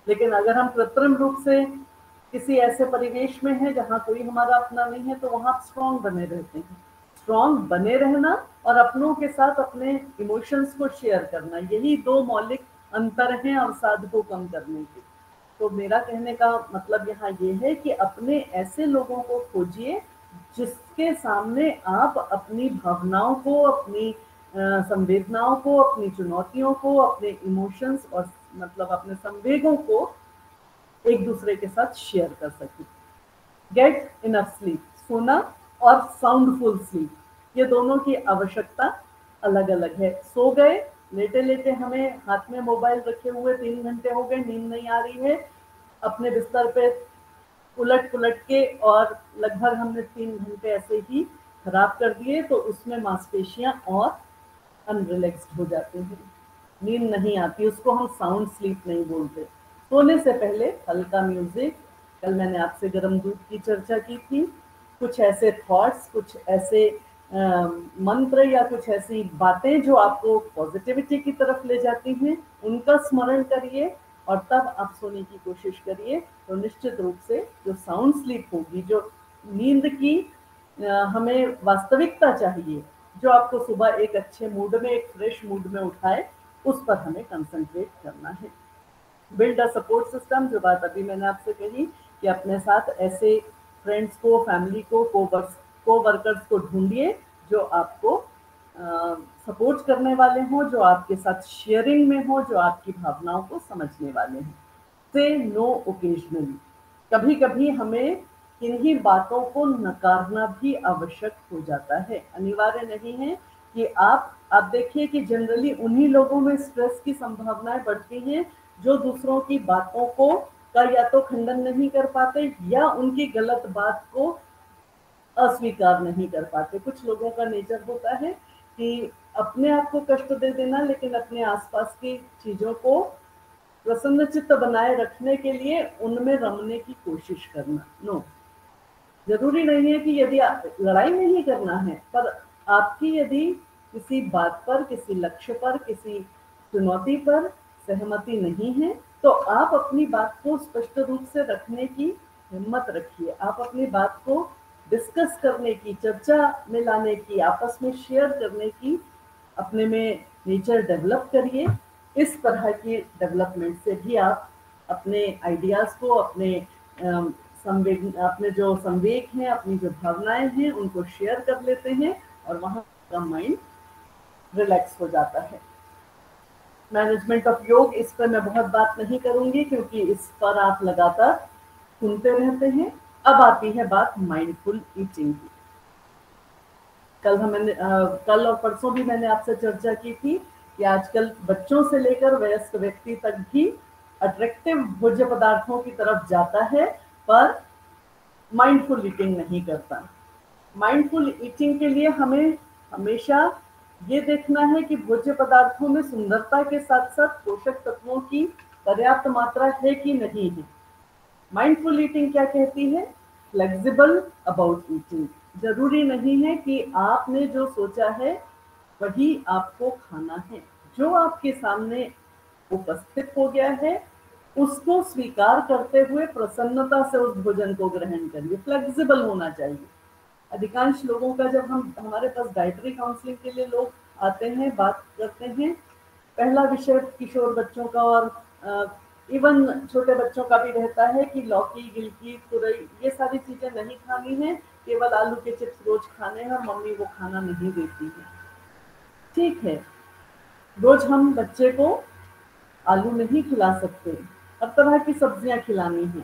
लेकिन अगर हम कृत्रिम रूप से किसी ऐसे परिवेश में हैं जहाँ कोई हमारा अपना नहीं है, तो वहाँ स्ट्रांग बने रहते हैं। स्ट्रांग बने रहना और अपनों के साथ अपने इमोशंस को शेयर करना, यही दो मौलिक अंतर हैं अवसाद को कम करने के। तो मेरा कहने का मतलब यहाँ ये है कि अपने ऐसे लोगों को खोजिए जिसके सामने आप अपनी भावनाओं को, अपनी संवेदनाओं को, अपनी चुनौतियों को, अपने इमोशंस और मतलब अपने संवेगों को एक दूसरे के साथ शेयर कर सकें। गेट इनफ स्लीप, सोना, और साउंडफुल स्लीप, ये दोनों की आवश्यकता अलग अलग है। सो गए, लेटे लेटे हमें हाथ में मोबाइल रखे हुए 3 घंटे हो गए, नींद नहीं आ रही है, अपने बिस्तर पे उलट पुलट के, और लगभग हमने 3 घंटे ऐसे ही खराब कर दिए, तो उसमें मांसपेशियां और अनरिलैक्स्ड हो जाते हैं, नींद नहीं आती, उसको हम साउंड स्लीप नहीं बोलते। सोने से पहले हल्का म्यूजिक, कल मैंने आपसे गर्म दूध की चर्चा की थी, कुछ ऐसे थॉट्स, कुछ ऐसे मंत्र या कुछ ऐसी बातें जो आपको पॉजिटिविटी की तरफ ले जाती हैं, उनका स्मरण करिए और तब आप सोने की कोशिश करिए। तो निश्चित रूप से जो साउंड स्लीप होगी, जो नींद की हमें वास्तविकता चाहिए, जो आपको सुबह एक अच्छे मूड में, एक फ्रेश मूड में उठाए, उस पर हमें कंसंट्रेट करना है। बिल्ड अ सपोर्ट सिस्टम, जो बात अभी मैंने आपसे कही कि अपने साथ ऐसे फ्रेंड्स को, फैमिली को, को वर्कर्स को ढूंढिए जो आपको सपोर्ट करने वाले हों, जो आपके साथ शेयरिंग में हो, जो आपकी भावनाओं को समझने वाले हों। से नो ओकेजनली, कभी कभी हमें किन्हीं बातों को नकारना भी आवश्यक हो जाता है, अनिवार्य नहीं है कि आप देखिए कि जनरली उन्हीं लोगों में स्ट्रेस की संभावनाएं बढ़ती हैं जो दूसरों की बातों को का या तो खंडन नहीं कर पाते या उनकी गलत बात को अस्वीकार नहीं कर पाते। कुछ लोगों का नेचर होता है कि अपने आप को कष्ट दे देना, लेकिन अपने आसपास की चीजों को प्रसन्नचित्त बनाए रखने के लिए उनमें रमने की कोशिश करना। नो, जरूरी नहीं है कि यदि लड़ाई नहीं करना है, पर आपकी यदि किसी बात पर, किसी लक्ष्य पर, किसी चुनौती पर सहमति नहीं है, तो आप अपनी बात को स्पष्ट रूप से रखने की हिम्मत रखिए। आप अपनी बात को डिस्कस करने की, चर्चा में लाने की, आपस में शेयर करने की अपने में नेचर डेवलप करिए। इस तरह की डेवलपमेंट से भी आप अपने आइडियाज को, अपने अपने जो संवेग हैं, अपनी जो भावनाएं हैं, उनको शेयर कर लेते हैं और वहां का माइंड रिलैक्स हो जाता है। मैनेजमेंट ऑफ योग, इस पर मैं बहुत बात नहीं करूंगी क्योंकि इस पर आप लगातार सुनते रहते हैं। अब आती है बात माइंडफुल ईटिंग की। कल और परसों भी मैंने आपसे चर्चा की थी कि आजकल बच्चों से लेकर वयस्क व्यक्ति तक भी अट्रैक्टिव भोज्य पदार्थों की तरफ जाता है, पर माइंडफुल ईटिंग नहीं करता। माइंडफुल ईटिंग के लिए हमें हमेशा ये देखना है कि भोज्य पदार्थों में सुंदरता के साथ साथ पोषक तत्वों की पर्याप्त मात्रा है कि नहीं है। माइंडफुल ईटिंग क्या कहती है? Flexible about eating. जरूरी नहीं है कि आपने जो सोचा है वही आपको खाना है। जो आपके सामने उपस्थित हो गया है उसको स्वीकार करते हुए प्रसन्नता से उस भोजन को ग्रहण करिए। फ्लेक्सिबल होना चाहिए। अधिकांश लोगों का, जब हमारे पास डाइटरी काउंसलिंग के लिए लोग आते हैं, बात करते हैं, पहला विषय किशोर बच्चों का और इवन छोटे बच्चों का भी रहता है कि लौकी, गिलकी, तुरई, ये सारी चीजें नहीं खानी है, केवल आलू के चिप्स रोज खाने हैं और मम्मी वो खाना नहीं देती है। ठीक है, रोज हम बच्चे को आलू नहीं खिला सकते, हर तरह की सब्जियां खिलानी है,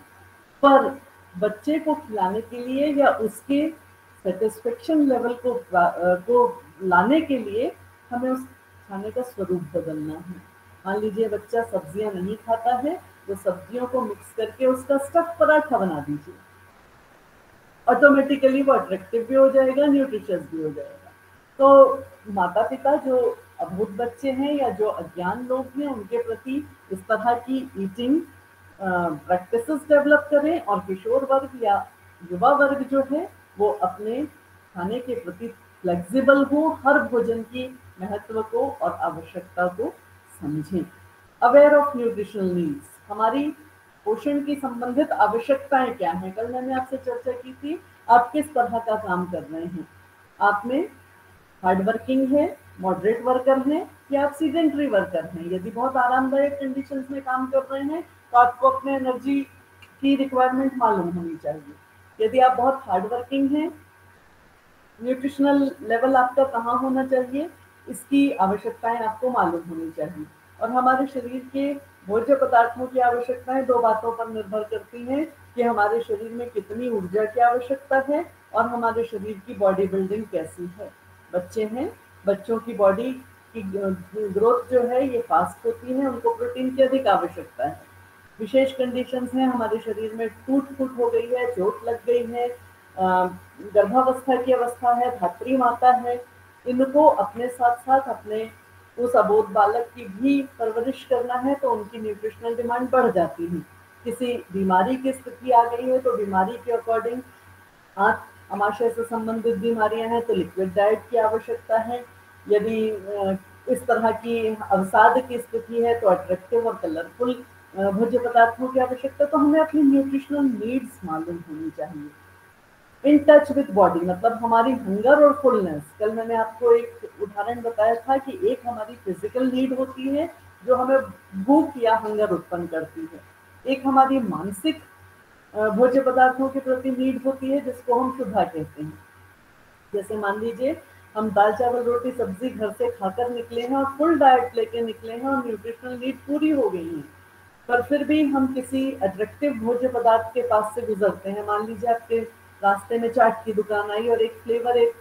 पर बच्चे को खिलाने के लिए या उसके सेटिस्फेक्शन लेवल को लाने के लिए हमें उस खाने का स्वरूप बदलना है। मान लीजिए बच्चा सब्जियां नहीं खाता है, तो सब्जियों को मिक्स करके उसका स्टफ पराठा बना दीजिए। ऑटोमेटिकली वो अट्रैक्टिव भी हो जाएगा, न्यूट्रिशियस भी हो जाएगा। तो माता पिता जो अभूत बच्चे हैं या जो अज्ञान लोग हैं, उनके प्रति इस तरह की ईटिंग प्रैक्टिसेस डेवलप करें, और किशोर वर्ग या युवा वर्ग जो है वो अपने खाने के प्रति फ्लेक्सिबल हो, हर भोजन की महत्व को और आवश्यकता को समझें। अवेयर ऑफ न्यूट्रिशनल नीड्स, हमारी पोषण की संबंधित आवश्यकताएं क्या हैं? कल मैंने आपसे चर्चा की थी, आप किस तरह का काम कर रहे हैं। आप में हार्ड वर्किंग है, मॉडरेट वर्कर हैं, या आप सीडेंटरी वर्कर हैं। यदि बहुत आरामदायक कंडीशंस में काम कर रहे हैं तो आपको अपने एनर्जी की रिक्वायरमेंट मालूम होनी चाहिए। यदि आप बहुत हार्ड वर्किंग हैं, न्यूट्रिशनल लेवल आपका कहाँ होना चाहिए, इसकी आवश्यकताएं आपको मालूम होनी चाहिए। और हमारे शरीर के भोज्य पदार्थों की आवश्यकताएं दो बातों पर निर्भर करती हैं कि हमारे शरीर में कितनी ऊर्जा की आवश्यकता है और हमारे शरीर की बॉडी बिल्डिंग कैसी है। बच्चे हैं, बच्चों की बॉडी की ग्रोथ जो है ये फास्ट होती है, उनको प्रोटीन की अधिक आवश्यकता है। विशेष कंडीशंस हैं, हमारे शरीर में टूट-फूट हो गई है, चोट लग गई है, गर्भावस्था की अवस्था है, धात्री माता है, इनको अपने साथ-साथ अपने उस अबोध बालक की भी परवरिश करना है, तो उनकी न्यूट्रिशनल डिमांड बढ़ जाती है। किसी बीमारी की स्थिति आ गई है, तो बीमारी के अकॉर्डिंग आमाशय से संबंधित बीमारियां हैं तो लिक्विड डाइट की आवश्यकता है। यदि इस तरह की अवसाद की स्थिति है तो अट्रैक्टिव और कलरफुल भोज्य पदार्थों की आवश्यकता। तो हमें अपनी न्यूट्रिशनल नीड्स मालूम होनी चाहिए। इन टच विद बॉडी मतलब हमारी हंगर और फुलनेस। कल मैंने आपको एक उदाहरण बताया था कि एक हमारी फिजिकल नीड होती है जो हमें भूख या हंगर उत्पन्न करती है, एक हमारी मानसिक भोज्य पदार्थों के प्रति नीड होती है जिसको हम शुद्धा कहते हैं। जैसे मान लीजिए हम दाल चावल रोटी सब्जी घर से खाकर निकले हैं और फुल डाइट लेके निकले हैं और न्यूट्रिशनल नीड पूरी हो गई है, पर फिर भी हम किसी अट्रैक्टिव भोज्य पदार्थ के पास से गुजरते हैं। मान लीजिए आपके रास्ते में चाट की दुकान आई और एक फ्लेवर, एक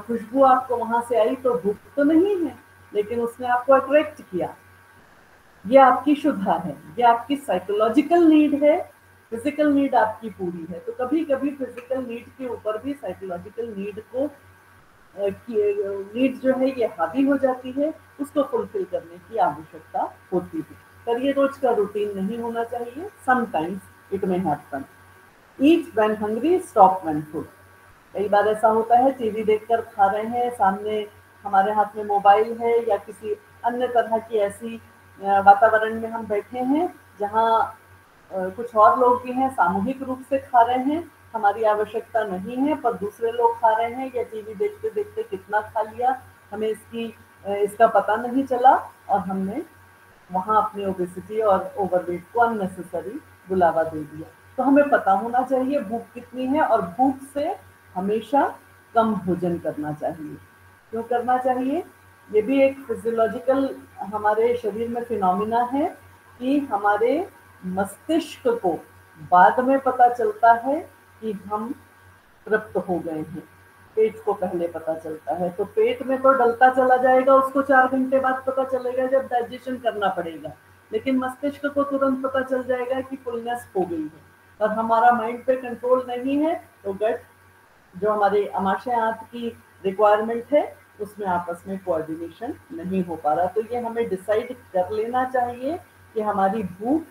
खुशबू आपको वहां से आई, तो भूख तो नहीं है लेकिन उसने आपको अट्रैक्ट किया। ये आपकी शुद्धा है, ये आपकी साइकोलॉजिकल नीड है, फिजिकल नीड आपकी पूरी है। तो कभी कभी फिजिकल नीड के ऊपर भी साइकोलॉजिकल नीड को नीड जो है ये हावी हो जाती है, उसको फुलफिल करने की आवश्यकता होती है। पर ये रोज का रूटीन नहीं होना चाहिए। Sometimes it may happen. Eat when hungry, stop when full. कई बार ऐसा होता है टीवी देखकर खा रहे हैं, सामने हमारे हाथ में मोबाइल है या किसी अन्य तरह की ऐसी वातावरण में हम बैठे हैं जहाँ कुछ और लोग भी हैं, सामूहिक रूप से खा रहे हैं, हमारी आवश्यकता नहीं है पर दूसरे लोग खा रहे हैं, या टीवी देखते देखते कितना खा लिया हमें इसका पता नहीं चला और हमने वहाँ अपनी ओबेसिटी और ओवरवेट को अननेसेसरी बुलावा दे दिया। तो हमें पता होना चाहिए भूख कितनी है और भूख से हमेशा कम भोजन करना चाहिए। क्यों करना चाहिए? ये भी एक फिजियोलॉजिकल हमारे शरीर में फिनोमिना है कि हमारे मस्तिष्क को बाद में पता चलता है कि हम तृप्त हो गए हैं, पेट को पहले पता चलता है। तो पेट में तो डलता चला जाएगा, उसको 4 घंटे बाद पता चलेगा जब डाइजेशन करना पड़ेगा, लेकिन मस्तिष्क को तुरंत पता चल जाएगा कि फुलनेस हो गई है। पर हमारा माइंड पे कंट्रोल नहीं है, तो गट जो हमारे आमाशय आंत की रिक्वायरमेंट है उसमें आपस में कोऑर्डिनेशन नहीं हो पा रहा। तो ये हमें डिसाइड कर लेना चाहिए कि हमारी भूख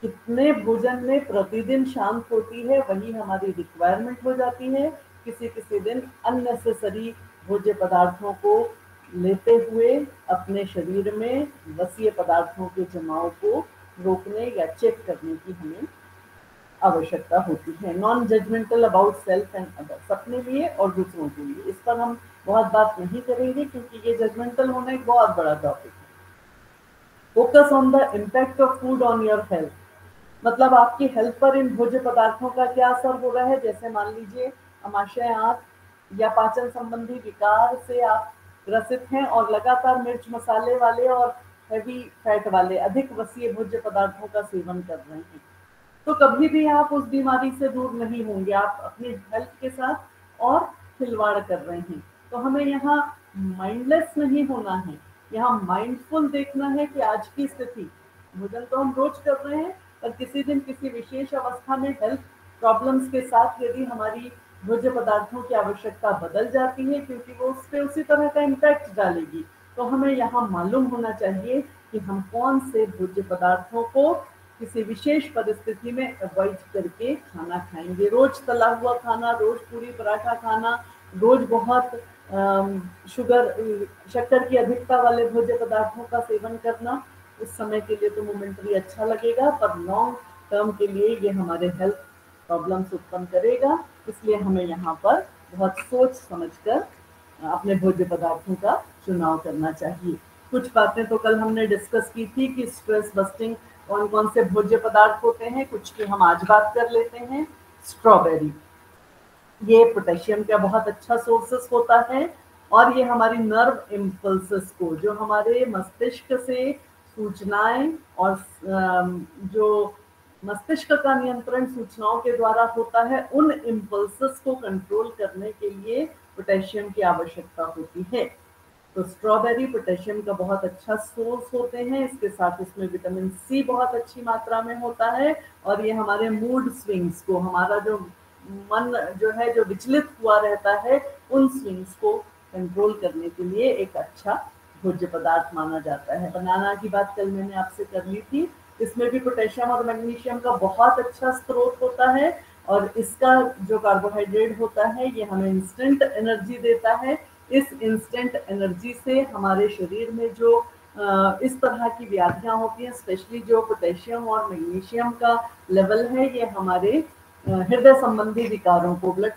कितने भोजन में प्रतिदिन शांत होती है, वही हमारी रिक्वायरमेंट हो जाती है। किसी किसी दिन अननेसेसरी भोज्य पदार्थों को लेते हुए अपने शरीर में वसीय पदार्थों के जमाव को रोकने या चेक करने की हमें आवश्यकता होती है। Non judgemental about self and others, अपने लिए और दूसरों के लिए। इस पर हम बहुत बात नहीं करेंगे क्योंकि ये जजमेंटल होना एक बहुत बड़ा टॉपिक है। Focus on the impact of food on your health, मतलब आपकी हेल्थ पर इन भोज्य पदार्थों का क्या असर हो रहा है। जैसे मान लीजिए आमाशय आंत या पाचन संबंधी विकार से आप ग्रसित हैं और लगातार मिर्च मसाले वाले और हैवी फैट वाले अधिक वसीय भोज्य पदार्थों का सेवन कर रहे हैं, तो कभी भी आप उस बीमारी से दूर नहीं होंगे, आप अपनी हेल्थ के साथ और खिलवाड़ कर रहे हैं। तो हमें यहाँ माइंडलेस नहीं होना है, यहाँ माइंडफुल देखना है कि आज की स्थिति, भोजन तो हम रोज कर रहे हैं पर किसी दिन किसी विशेष अवस्था में हेल्थ प्रॉब्लम्स के साथ यदि हमारी भोज्य पदार्थों की आवश्यकता बदल जाती है क्योंकि वो उस पर उसी तरह का इम्पैक्ट डालेगी, तो हमें यहाँ मालूम होना चाहिए कि हम कौन से भोज्य पदार्थों को किसी विशेष परिस्थिति में अवॉइड करके खाना खाएंगे। रोज तला हुआ खाना, रोज पूरी पराठा खाना, रोज बहुत शक्कर की अधिकता वाले भोज्य पदार्थों का सेवन करना उस समय के लिए तो मोमेंटरी अच्छा लगेगा, पर लॉन्ग टर्म के लिए ये हमारे हेल्थ प्रॉब्लम्स उत्पन्न करेगा। इसलिए हमें यहाँ पर बहुत सोच समझकर अपने भोज्य पदार्थों का चुनाव करना चाहिए। कुछ बातें तो कल हमने डिस्कस की थी कि स्ट्रेस बस्टिंग कौन कौन से भोज्य पदार्थ होते हैं, कुछ की हम आज बात कर लेते हैं। स्ट्रॉबेरी, ये पोटेशियम का बहुत अच्छा सोर्सेस होता है और ये हमारी नर्व इम्पल्सेस को, जो हमारे मस्तिष्क से सूचनाएं और जो मस्तिष्क का नियंत्रण सूचनाओं के द्वारा होता है, उन इम्पल्सेस को कंट्रोल करने के लिए पोटेशियम की आवश्यकता होती है। तो स्ट्रॉबेरी पोटेशियम का बहुत अच्छा सोर्स होते हैं, इसके साथ इसमें विटामिन सी बहुत अच्छी मात्रा में होता है, और ये हमारे मूड स्विंग्स को, हमारा जो मन जो है जो विचलित हुआ रहता है, उन स्विंग्स को कंट्रोल करने के लिए एक अच्छा भोज्य पदार्थ माना जाता है। बनाना की बात कल मैंने आपसे कर ली थी, इसमें भी पोटेशियम और मैग्नीशियम का बहुत अच्छा स्रोत होता है, और इसका जो कार्बोहाइड्रेट होता है ये हमें इंस्टेंट एनर्जी देता है। इस इंस्टेंट एनर्जी से हमारे शरीर में जो इस तरह की व्याधियां होती हैं, स्पेशली जो पोटेशियम और मैग्नीशियम का लेवल है, ये हमारे हृदय संबंधी विकारों को, ब्लड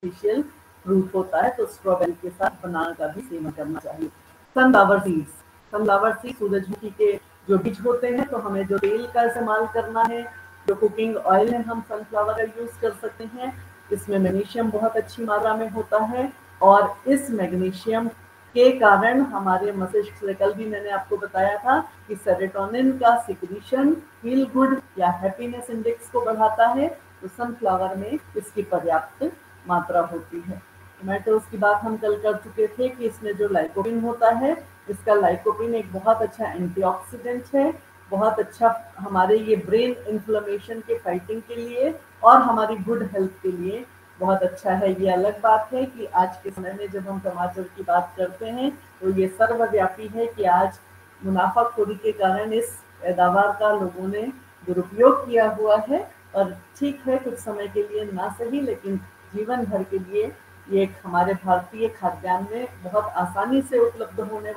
फ्रूट होता है, तो स्ट्रॉबेरी के साथ बनाना का भी सेवन करना चाहिए। सनफ्लावर सीड्स, सनफ्लावर सीड सूरजमुखी के जो बीज होते हैं, तो हमें जो तेल का इस्तेमाल करना है, जो कुकिंग ऑयल है, हम सनफ्लावर का यूज कर सकते हैं। इसमें मैग्नीशियम बहुत अच्छी मात्रा में होता है, और इस मैग्नीशियम के कारण हमारे मस्तिष्क से, कल भी मैंने आपको बताया था कि सेरोटोनिन का सिक्रीशन फील गुड या हैप्पीनेस इंडेक्स को बढ़ाता है, तो सनफ्लावर में इसकी पर्याप्त मात्रा होती है। टोमेटोज की बात हम कल कर चुके थे कि इसमें जो लाइकोपिन होता है, इसका लाइकोपिन एक बहुत अच्छा एंटीऑक्सीडेंट है, बहुत अच्छा हमारे ये ब्रेन इन्फ्लेमेशन के फाइटिंग के लिए और हमारी गुड हेल्थ के लिए बहुत अच्छा है। ये अलग बात है कि आज के समय में जब हम टमाटर की बात करते हैं, तो ये सर्वव्यापी है कि आज मुनाफाखोरी के कारण इस पैदावार का लोगों ने दुरुपयोग किया हुआ है, और ठीक है कुछ समय के लिए ना सही, लेकिन जीवन भर के लिए ये एक हमारे भारतीय खाद्यान्न में बहुत आसानी से उपलब्ध होने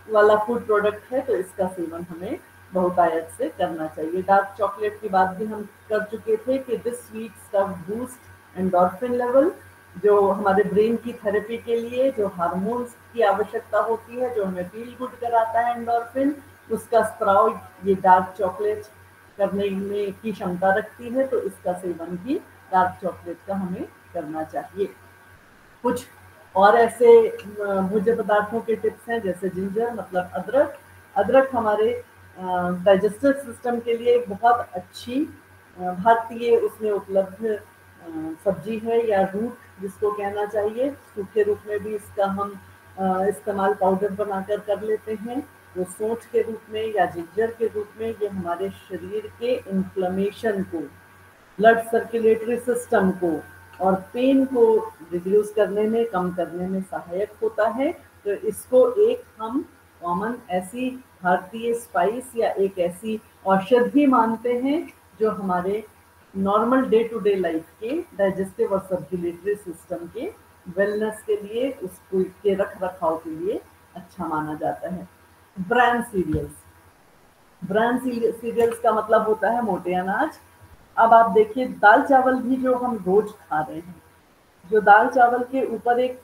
वाला फूड प्रोडक्ट है, तो इसका सेवन हमें बहुतायत से करना चाहिए। डार्क चॉकलेट की बात भी हम कर चुके थे कि this sweet stuff boost endorphin level, जो हमारे ब्रेन की थेरेपी के लिए जो हार्मोन्स की आवश्यकता होती है, जो हमें फील गुड कराता है एंडोर्फिन, उसका स्त्राव ये डार्क चॉकलेट करने में की क्षमता रखती है, तो इसका सेवन भी डार्क चॉकलेट का हमें करना चाहिए। कुछ और ऐसे भोज्य पदार्थों के टिप्स हैं, जैसे जिंजर मतलब अदरक। अदरक हमारे डाइजेस्टिव सिस्टम के लिए बहुत अच्छी भारतीय उसमें उपलब्ध सब्जी है, या रूट जिसको कहना चाहिए, सूखे रूप में भी इसका हम इस्तेमाल पाउडर बनाकर कर लेते हैं। तो सौंठ के रूप में या जिंजर के रूप में ये हमारे शरीर के इन्फ्लेमेशन को, ब्लड सर्कुलेटरी सिस्टम को और पेन को रिड्यूस करने में, कम करने में सहायक होता है। तो इसको एक हम कॉमन ऐसी भारतीय स्पाइस या एक ऐसी औषधि मानते हैं, जो हमारे normal day to day life के डाइजेस्टिव और सर्कुलेटरी सिस्टम के वेलनेस के लिए, उसको के रख रखाव के लिए अच्छा माना जाता है। ब्रांड सीरियल्स, ब्रांड सीरियल्स का मतलब होता है मोटे अनाज। अब आप देखिए, दाल चावल भी जो हम रोज खा रहे हैं, जो दाल चावल के ऊपर एक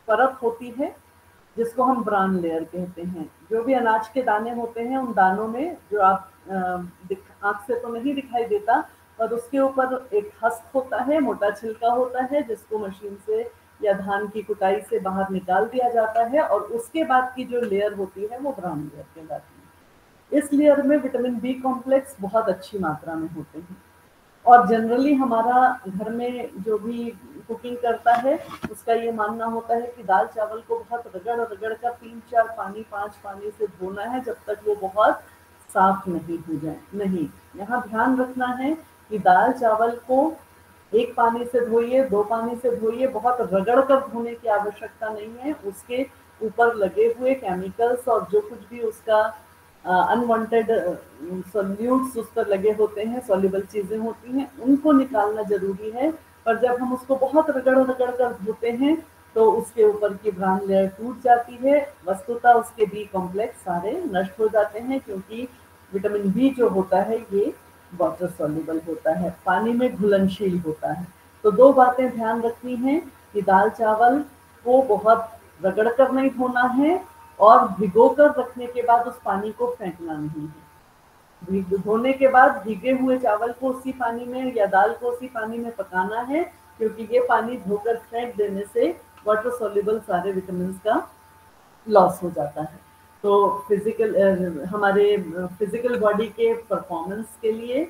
परत होती है जिसको हम ब्राउन लेयर कहते हैं, जो भी अनाज के दाने होते हैं, उन दानों में जो आप आंख से तो नहीं दिखाई देता, पर उसके ऊपर एक हस्क होता है, मोटा छिलका होता है, जिसको मशीन से या धान की कुटाई से बाहर निकाल दिया जाता है, और उसके बाद की जो लेयर होती है वो ब्राउन लेयर कहलाती है। इस लेयर में विटामिन बी कॉम्प्लेक्स बहुत अच्छी मात्रा में होते हैं, और जनरली हमारा घर में जो भी कुकिंग करता है, उसका ये मानना होता है कि दाल चावल को बहुत रगड़ रगड़ कर 3-4 पानी 5 पानी से धोना है, जब तक वो बहुत साफ नहीं हो जाए। नहीं, यहाँ ध्यान रखना है कि दाल चावल को 1 पानी से धोइए, 2 पानी से धोइए, बहुत रगड़ कर धोने की आवश्यकता नहीं है। उसके ऊपर लगे हुए केमिकल्स और जो कुछ भी उसका अनवांटेड सोल्यूट्स उस पर लगे होते हैं, सॉल्युबल चीजें होती हैं, उनको निकालना जरूरी है। पर जब हम उसको बहुत रगड़ रगड़ कर धोते हैं, तो उसके ऊपर की ब्राउन लेयर टूट जाती है, वस्तुतः उसके बी कॉम्प्लेक्स सारे नष्ट हो जाते हैं, क्योंकि विटामिन बी जो होता है ये वाटर सॉल्युबल होता है, पानी में घुलनशील होता है। तो 2 बातें ध्यान रखनी है कि दाल चावल को बहुत रगड़ कर नहीं धोना है, और भिगो कर रखने के बाद उस पानी को फेंकना नहीं है। धोने के बाद भीगे हुए चावल को उसी पानी में या दाल को उसी पानी में पकाना है, क्योंकि ये पानी धोकर फेंक देने से वाटर सॉल्युबल सारे विटामिन का लॉस हो जाता है। तो हमारे फिजिकल बॉडी के परफॉर्मेंस के लिए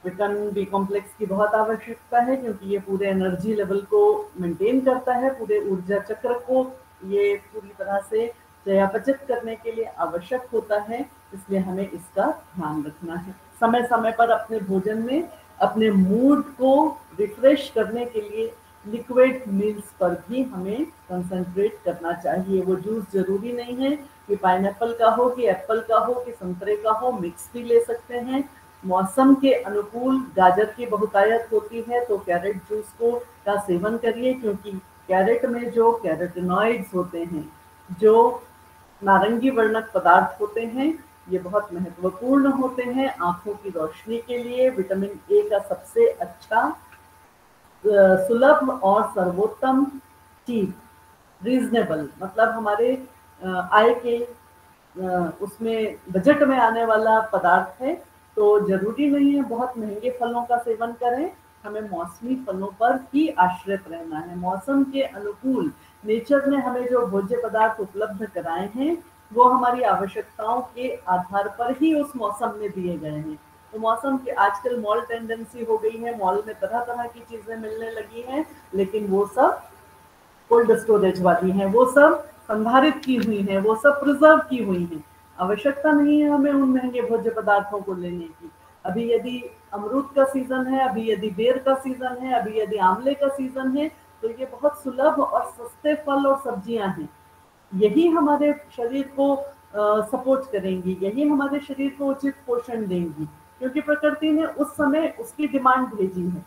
विटामिन बी कॉम्प्लेक्स की बहुत आवश्यकता है क्योंकि ये पूरे एनर्जी लेवल को मेंटेन करता है, पूरे ऊर्जा चक्र को ये पूरी तरह से चयापचय करने के लिए आवश्यक होता है, इसलिए हमें इसका ध्यान रखना है। समय समय पर अपने भोजन में अपने मूड को रिफ्रेश करने के लिए लिक्विड मील्स पर भी हमें कंसंट्रेट करना चाहिए। वो जूस जरूरी नहीं है कि पाइनएप्पल का हो, कि एप्पल का हो, कि संतरे का हो, मिक्स भी ले सकते हैं। मौसम के अनुकूल गाजर की बहुतायत होती है तो कैरेट जूस को का सेवन करिए, क्योंकि कैरेट में जो कैरोटिनॉइड्स होते हैं, जो नारंगी वर्णक पदार्थ होते हैं, ये बहुत महत्वपूर्ण होते हैं आंखों की रोशनी के लिए। विटामिन ए का सबसे अच्छा सुलभ और सर्वोत्तम चीज, रीजनेबल मतलब हमारे आय के उसमें बजट में आने वाला पदार्थ है। तो जरूरी नहीं है बहुत महंगे फलों का सेवन करें, हमें मौसमी फलों पर ही आश्रित रहना है। मौसम के अनुकूल नेचर ने हमें जो भोज्य पदार्थ उपलब्ध कराए हैं वो हमारी आवश्यकताओं के आधार पर ही उस मौसम में दिए गए हैं। तो मौसम के आजकल मॉल टेंडेंसी हो गई है, मॉल में तरह तरह की चीजें मिलने लगी हैं, लेकिन वो सब कोल्ड स्टोरेज वाली हैं, वो सब संधारित की हुई हैं, वो सब प्रिजर्व की हुई हैं। आवश्यकता नहीं है हमें उन महंगे भोज्य पदार्थों को लेने की। अभी यदि अमरूद का सीजन है, अभी यदि बेर का सीजन है, अभी यदि आंवले का सीजन है, तो ये बहुत सुलभ और सस्ते फल और सब्जियां हैं। यही हमारे शरीर को सपोर्ट करेंगी, यही हमारे शरीर को उचित पोषण देंगी, क्योंकि प्रकृति ने उस समय उसकी डिमांड भेजी है।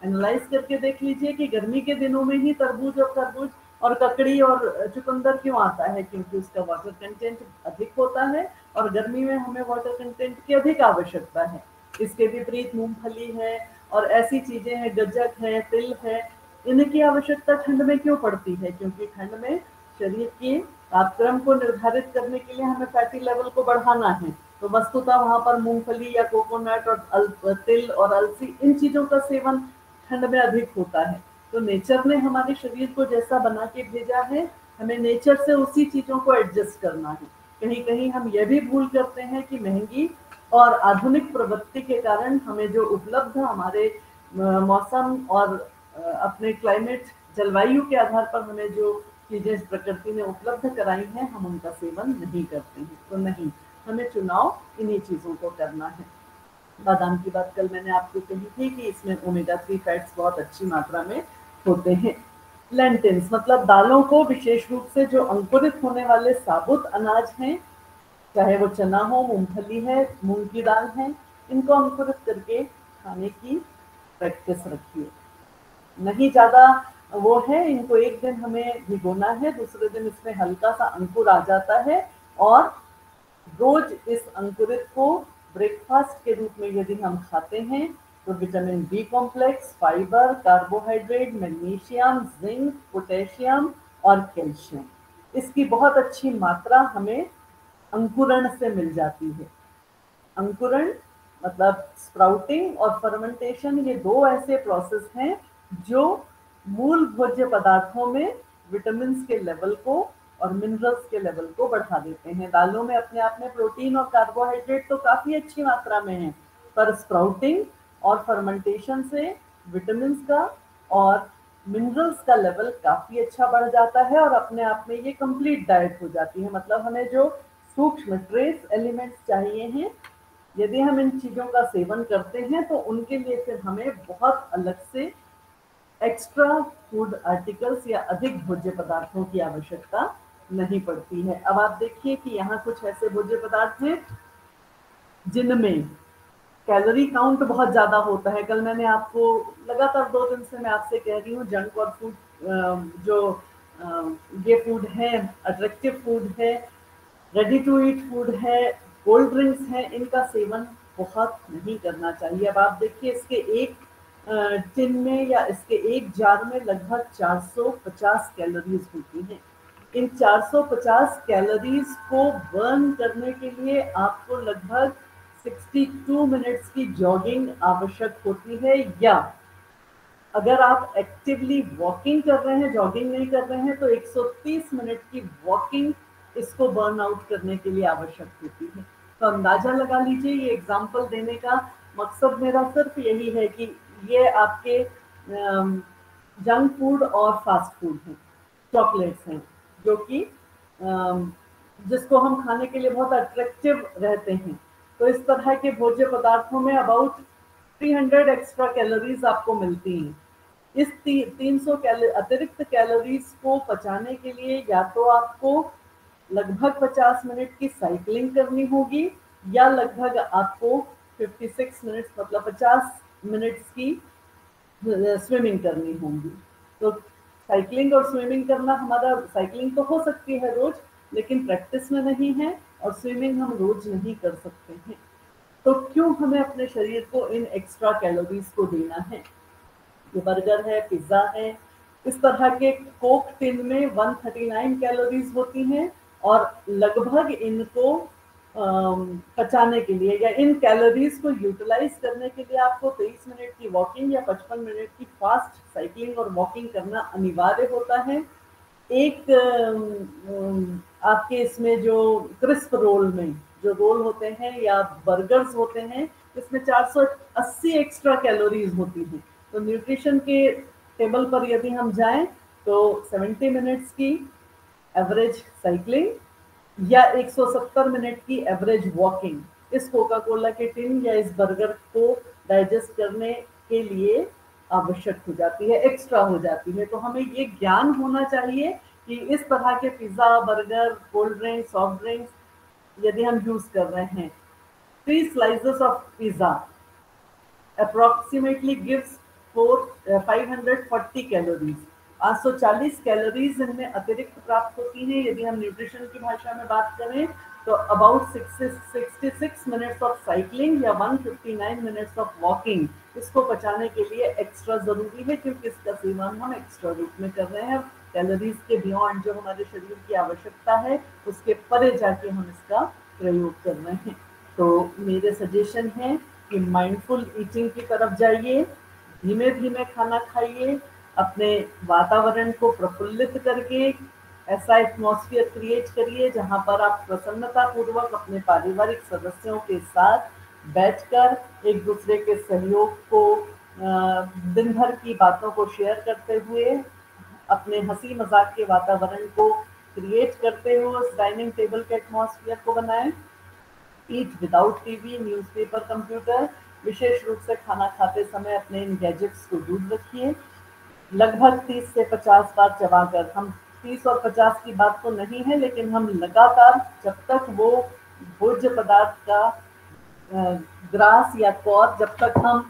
एनालाइज करके देख लीजिए कि गर्मी के दिनों में ही तरबूज और खरबूज और ककड़ी और चुकंदर क्यों आता है, क्योंकि उसका वाटर कंटेंट अधिक होता है और गर्मी में हमें वाटर कंटेंट की अधिक आवश्यकता है। इसके विपरीत मूंगफली है और ऐसी चीजें हैं, गज्जक है, तिल है, इनकी आवश्यकता ठंड में क्यों पड़ती है, क्योंकि ठंड में शरीर के तापक्रम को निर्धारित करने के लिए हमें फैटी लेवल को बढ़ाना है। तो वस्तुतः वहां पर मूंगफली या कोकोनट और तिल और अलसी, इन चीजों का सेवन ठंड में अधिक होता है। तो नेचर ने हमारे शरीर को जैसा बना के भेजा है, हमें नेचर से उसी चीजों को एडजस्ट करना है। कहीं कहीं हम यह भी भूल करते हैं कि महंगी और आधुनिक प्रवृत्ति के कारण हमें जो उपलब्ध हमारे मौसम और अपने क्लाइमेट जलवायु के आधार पर हमें जो चीजें प्रकृति ने उपलब्ध कराई हैं, हम उनका सेवन नहीं करते हैं। तो नहीं, हमें चुनाव इन्हीं चीजों को करना है। बादाम की बात कल मैंने आपको कही थी कि इसमें ओमेगा 3 फैट्स बहुत अच्छी मात्रा में होते हैं। लेंटिल्स मतलब दालों को, विशेष रूप से जो अंकुरित होने वाले साबुत अनाज हैं, चाहे वो चना हो, मूंगफली है, मूंग की दाल है, इनको अंकुरित करके खाने की प्रैक्टिस रखिए। नहीं ज्यादा वो है, इनको एक दिन हमें भिगोना है, दूसरे दिन इसमें हल्का सा अंकुर आ जाता है और रोज इस अंकुरित को ब्रेकफास्ट के रूप में यदि हम खाते हैं तो vitamin B complex, fibre, carbohydrate, magnesium, zinc, potassium और कैल्शियम, इसकी बहुत अच्छी मात्रा हमें अंकुरण से मिल जाती है। अंकुरण मतलब स्प्राउटिंग और फर्मेंटेशन, ये दो ऐसे प्रोसेस हैं जो मूल भोज्य पदार्थों में विटामिन के लेवल को और मिनरल्स के लेवल को बढ़ा देते हैं। दालों में अपने आप में प्रोटीन और कार्बोहाइड्रेट तो काफी अच्छी मात्रा में है, पर स्प्राउटिंग और फर्मेंटेशन से विटामिन का और मिनरल्स का लेवल काफी अच्छा बढ़ जाता है और अपने आप में ये कंप्लीट डाइट हो जाती है। मतलब हमें जो सूक्ष्म ट्रेस एलिमेंट्स चाहिए हैं, यदि हम इन चीजों का सेवन करते हैं तो उनके लिए फिर हमें बहुत अलग से एक्स्ट्रा फूड आर्टिकल्स या अधिक भोज्य पदार्थों की आवश्यकता नहीं पड़ती है। अब आप देखिए कि यहाँ कुछ ऐसे भोज्य पदार्थ हैं जिनमें कैलोरी काउंट बहुत ज्यादा होता है। कल मैंने आपको, लगातार 2 दिन से मैं आपसे कह रही हूँ, जंक और फूड जो ये फूड है, अट्रैक्टिव फूड है, रेडी टू ईट फूड है, कोल्ड ड्रिंक्स हैं, इनका सेवन बहुत नहीं करना चाहिए। अब आप देखिए इसके एक टिन में या इसके एक जार में लगभग 450 कैलोरीज होती हैं। इन 450 कैलोरीज को बर्न करने के लिए आपको लगभग 62 मिनट्स की जॉगिंग आवश्यक होती है, या अगर आप एक्टिवली वॉकिंग कर रहे हैं, जॉगिंग नहीं कर रहे हैं, तो 130 मिनट की वॉकिंग इसको बर्न आउट करने के लिए आवश्यक होती है। तो अंदाजा लगा लीजिए, ये एग्जाम्पल देने का मकसद मेरा सिर्फ यही है कि ये आपके जंक फूड और फास्ट फूड हैं, चॉकलेट्स हैं, जो कि जिसको हम खाने के लिए बहुत अट्रैक्टिव रहते हैं। तो इस तरह के भोज्य पदार्थों में अबाउट 300 एक्स्ट्रा कैलोरीज आपको मिलती हैं। इस 300 अतिरिक्त कैलोरीज को पचाने के लिए या तो आपको लगभग 50 मिनट की साइकिलिंग करनी होगी, या लगभग आपको 56 मिनट्स मतलब 50 मिनट्स की स्विमिंग करनी होगी। तो साइकिलिंग और स्विमिंग करना, हमारा साइकिलिंग तो हो सकती है रोज, लेकिन प्रैक्टिस में नहीं है, और स्विमिंग हम रोज नहीं कर सकते हैं। तो क्यों हमें अपने शरीर को इन एक्स्ट्रा कैलोरीज को देना है? ये बर्गर है, पिज्जा है, इस तरह के कोक टिन में 139 कैलोरीज होती हैं, और लगभग इनको पचाने के लिए या इन कैलोरीज को यूटिलाइज करने के लिए आपको 23 मिनट की वॉकिंग या 55 मिनट की फास्ट साइकिलिंग और वॉकिंग करना अनिवार्य होता है। एक आपके इसमें जो क्रिस्प रोल में जो रोल होते हैं या बर्गर्स होते हैं, इसमें 480 एक्स्ट्रा कैलोरीज होती हैं। तो न्यूट्रिशन के टेबल पर यदि हम जाएं तो 70 मिनट्स की एवरेज साइकिलिंग या 170 मिनट की एवरेज वॉकिंग इस कोका कोला के टिन या इस बर्गर को डाइजेस्ट करने के लिए आवश्यक हो जाती है, एक्स्ट्रा हो जाती है। तो हमें ये ज्ञान होना चाहिए कि इस तरह के pizza, burger, cold drinks, soft drinks यदि हम यूज कर रहे हैं, 3 slices of pizza approximately gives 540 calories. 540 calories इनमें अतिरिक्त प्राप्त होती हैं। यदि हम न्यूट्रिशन की भाषा में बात करें तो अबाउट 66 मिनट्स ऑफ साइकिलिंग या 159 मिनट्स ऑफ वॉकिंग इसको पचाने के लिए एक्स्ट्रा जरूरी है, क्योंकि इसका सेवन हम एक्स्ट्रा रूप में कर रहे हैं। कैलोरीज के बियॉन्ड जो हमारे शरीर की आवश्यकता है उसके परे जाके हम इसका प्रयोग कर रहे हैं। तो मेरे सजेशन है कि माइंडफुल ईटिंग की तरफ जाइए, धीमे धीमे खाना खाइए, अपने वातावरण को प्रफुल्लित करके ऐसा एटमॉस्फेयर क्रिएट करिए जहां पर आप प्रसन्नता पूर्वक अपने पारिवारिक सदस्यों के साथ बैठकर एक दूसरे के सहयोग को, दिन भर की बातों को शेयर करते हुए, अपने हंसी मजाक के वातावरण को क्रिएट करते हुए उस डाइनिंग टेबल के एटमॉस्फेयर को बनाएं। ईट विदाउट टीवी, न्यूज़पेपर, कंप्यूटर। विशेष रूप से खाना खाते समय अपने इन गैजेट्स को दूर रखिए। लगभग 30 से 50 बार चबाकर, हम 30 और 50 की बात तो नहीं है, लेकिन हम लगातार जब तक वो भोज्य पदार्थ का ग्रास या कॉर जब तक हम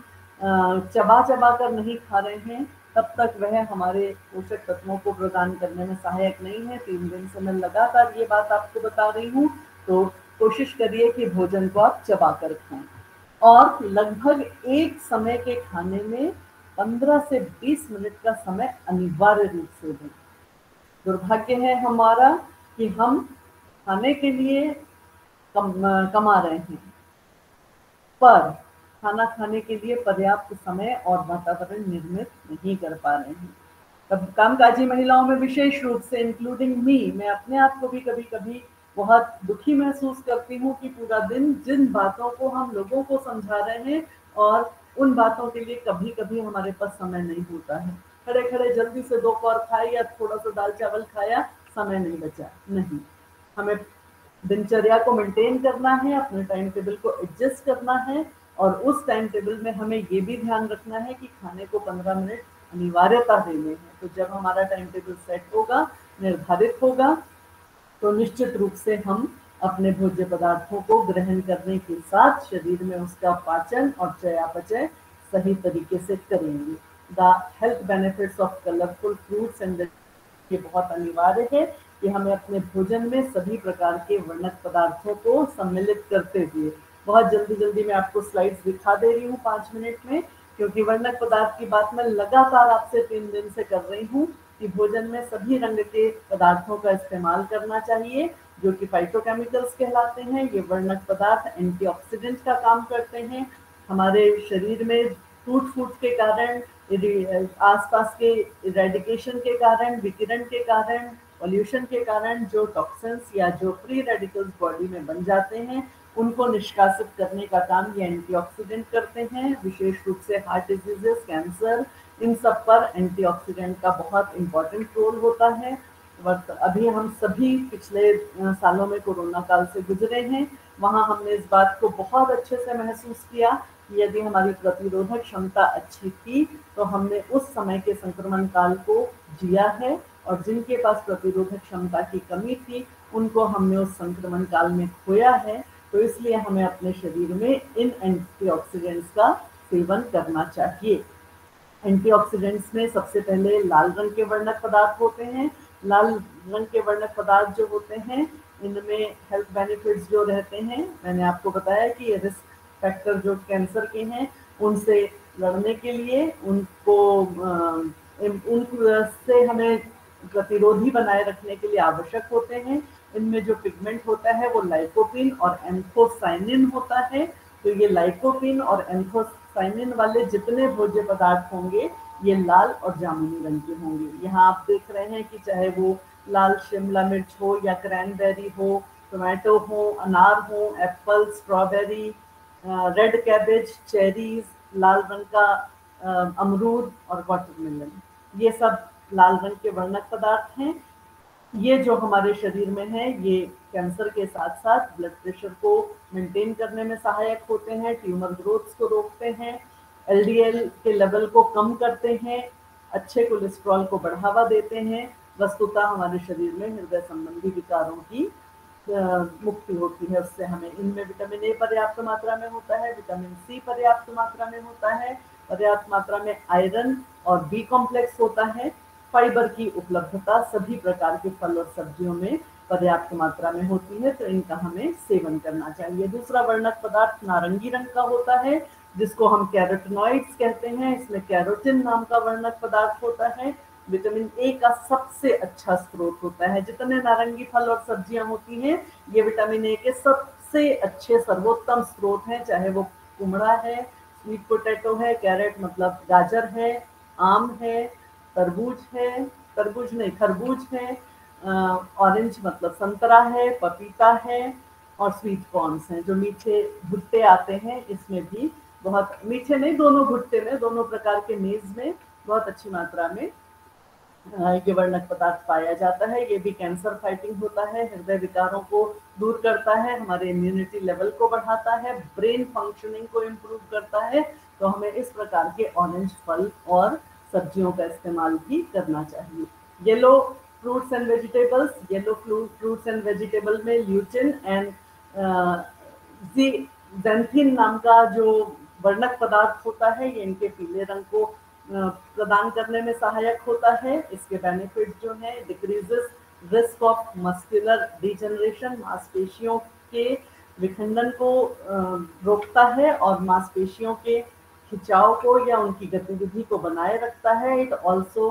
चबा चबा कर नहीं खा रहे हैं, तब तक वह हमारे पोषक तत्वों को प्रदान करने में सहायक नहीं है। 3 दिन से मैं लगातार ये बात आपको बता रही हूँ। तो कोशिश करिए कि भोजन को आप चबा कर खाएं, और लगभग एक समय के खाने में 15 से 20 मिनट का समय अनिवार्य रूप से दें। दुर्भाग्य है हमारा कि हम खाने के लिए कमा रहे हैं, पर खाना खाने के लिए पर्याप्त समय और वातावरण निर्मित नहीं कर पा रहे हैं। तब कामकाजी महिलाओं में विशेष रूप से इंक्लूडिंग मी, मैं अपने आप को भी कभी कभी बहुत दुखी महसूस करती हूँ कि पूरा दिन जिन बातों को हम लोगों को समझा रहे हैं, और उन बातों के लिए कभी कभी हमारे पास समय नहीं होता है। खड़े खड़े जल्दी से 2 कौर खाए या थोड़ा सा दाल चावल खाया, समय नहीं बचा। नहीं, हमें दिनचर्या को मेंटेन करना है, अपने टाइम टेबल को एडजस्ट करना है, और उस टाइम टेबल में हमें ये भी ध्यान रखना है कि खाने को 15 मिनट अनिवार्यता देने हैं। तो जब हमारा टाइम टेबल सेट होगा, निर्धारित होगा, तो निश्चित रूप से हम अपने भोज्य पदार्थों को ग्रहण करने के साथ शरीर में उसका पाचन और चयापचय सही तरीके से करेंगे। The health benefits of colourful fruits and ये बहुत अनिवार्य है कि हमें अपने भोजन में सभी प्रकार के वर्णक पदार्थों को सम्मिलित करते हुए, बहुत जल्दी जल्दी मैं आपको स्लाइड्स दिखा दे रही हूँ 5 मिनट में, क्योंकि वर्णक पदार्थ की बात मैं लगातार आपसे 3 दिन से कर रही हूँ कि भोजन में सभी रंग के पदार्थों का इस्तेमाल करना चाहिए, जो कि फाइटोकेमिकल्स कहलाते हैं। ये वर्णक पदार्थ एंटीऑक्सीडेंट का काम करते हैं। हमारे शरीर में टूट फूट के कारण, आसपास के इरेडिकेशन के कारण, विकिरण के कारण पॉल्यूशन के कारण जो टॉक्सिन्स या जो फ्री रेडिकल्स बॉडी में बन जाते हैं, उनको निष्कासित करने का काम ये एंटीऑक्सीडेंट करते हैं। विशेष रूप से हार्ट डिजीजेस, कैंसर, इन सब पर एंटीऑक्सीडेंट का बहुत इम्पोर्टेंट रोल होता है। वक्त अभी हम सभी पिछले सालों में कोरोना काल से गुजरे हैं, वहाँ हमने इस बात को बहुत अच्छे से महसूस किया कि यदि हमारी प्रतिरोधक क्षमता अच्छी थी तो हमने उस समय के संक्रमण काल को जिया है, और जिनके पास प्रतिरोधक क्षमता की कमी थी उनको हमने उस संक्रमण काल में खोया है। तो इसलिए हमें अपने शरीर में इन एंटीऑक्सीडेंट्स का सेवन करना चाहिए। एंटीऑक्सीडेंट्स में सबसे पहले लाल रंग के वर्णक पदार्थ होते हैं। लाल रंग के वर्णक पदार्थ जो होते हैं, इनमें हेल्थ बेनिफिट्स जो रहते हैं, मैंने आपको बताया कि ये रिस्क फैक्टर जो कैंसर के हैं उनसे लड़ने के लिए, उनसे हमें प्रतिरोधी बनाए रखने के लिए आवश्यक होते हैं। इनमें जो पिगमेंट होता है वो लाइकोपीन और एंथोसाइनिन होता है। तो ये लाइकोपीन और एंथोसाइनिन वाले जितने भोज्य पदार्थ होंगे ये लाल और जामुनी रंग के होंगे। यहाँ आप देख रहे हैं कि चाहे वो लाल शिमला मिर्च हो या क्रैनबेरी हो, टोमेटो हो, अनार हो, apple, strawberry, red cabbage, cherries, लाल रंग का अमरूद और वाटरमेलन, ये सब लाल रंग के वर्णक पदार्थ हैं। ये जो हमारे शरीर में है ये कैंसर के साथ साथ ब्लड प्रेशर को मेंटेन करने में सहायक होते हैं, ट्यूमर ग्रोथ को रोकते हैं, एलडीएल के लेवल को कम करते हैं, अच्छे कोलेस्ट्रॉल को बढ़ावा देते हैं। वस्तुतः हमारे शरीर में हृदय संबंधी विकारों की मुक्ति होती है उससे हमें। इनमें विटामिन ए पर्याप्त मात्रा में होता है, विटामिन सी पर्याप्त मात्रा में होता है, पर्याप्त मात्रा में आयरन और बी कॉम्प्लेक्स होता है। फाइबर की उपलब्धता सभी प्रकार के फल और सब्जियों में पर्याप्त मात्रा में होती है, तो इनका हमें सेवन करना चाहिए। दूसरा वर्णक पदार्थ नारंगी रंग का होता है, जिसको हम कैरोटिनॉइड्स कहते हैं। इसमें कैरोटिन नाम का वर्णक पदार्थ होता है, विटामिन ए का सबसे अच्छा स्रोत होता है। जितने नारंगी फल और सब्जियां होती हैं ये विटामिन ए के सबसे अच्छे सर्वोत्तम स्रोत हैं, चाहे वो कुमड़ा है, स्वीट पोटैटो है, कैरेट मतलब गाजर है, आम है, तरबूज है, तरबूज नहीं खरबूज है, ऑरेंज मतलब संतरा है, पपीता है, और स्वीट कॉर्न्स हैं जो मीठे भुट्टे आते हैं। इसमें भी बहुत मीठे नहीं, दोनों भुट्टे में, दोनों प्रकार के मेज में बहुत अच्छी मात्रा में ये वर्णक पदार्थ पाया जाता है। ये भी कैंसर फाइटिंग होता है, हृदय विकारों को दूर करता है, हमारे इम्यूनिटी लेवल को बढ़ाता है, ब्रेन फंक्शनिंग को इम्प्रूव करता है। तो हमें इस प्रकार के ऑरेंज फल और सब्जियों का इस्तेमाल भी करना चाहिए। Yellow fruits and vegetables, yellow fruits and vegetable में ल्यूटिन एंड ज़ैंथिन नाम का जो वर्णक पदार्थ होता है ये इनके पीले रंग को प्रदान करने में सहायक होता है। इसके बेनिफिट जो है, decreases risk of muscular degeneration, मांसपेशियों के विखंडन को रोकता है और मांसपेशियों के खिंचाव को या उनकी गतिविधि को बनाए रखता है। It also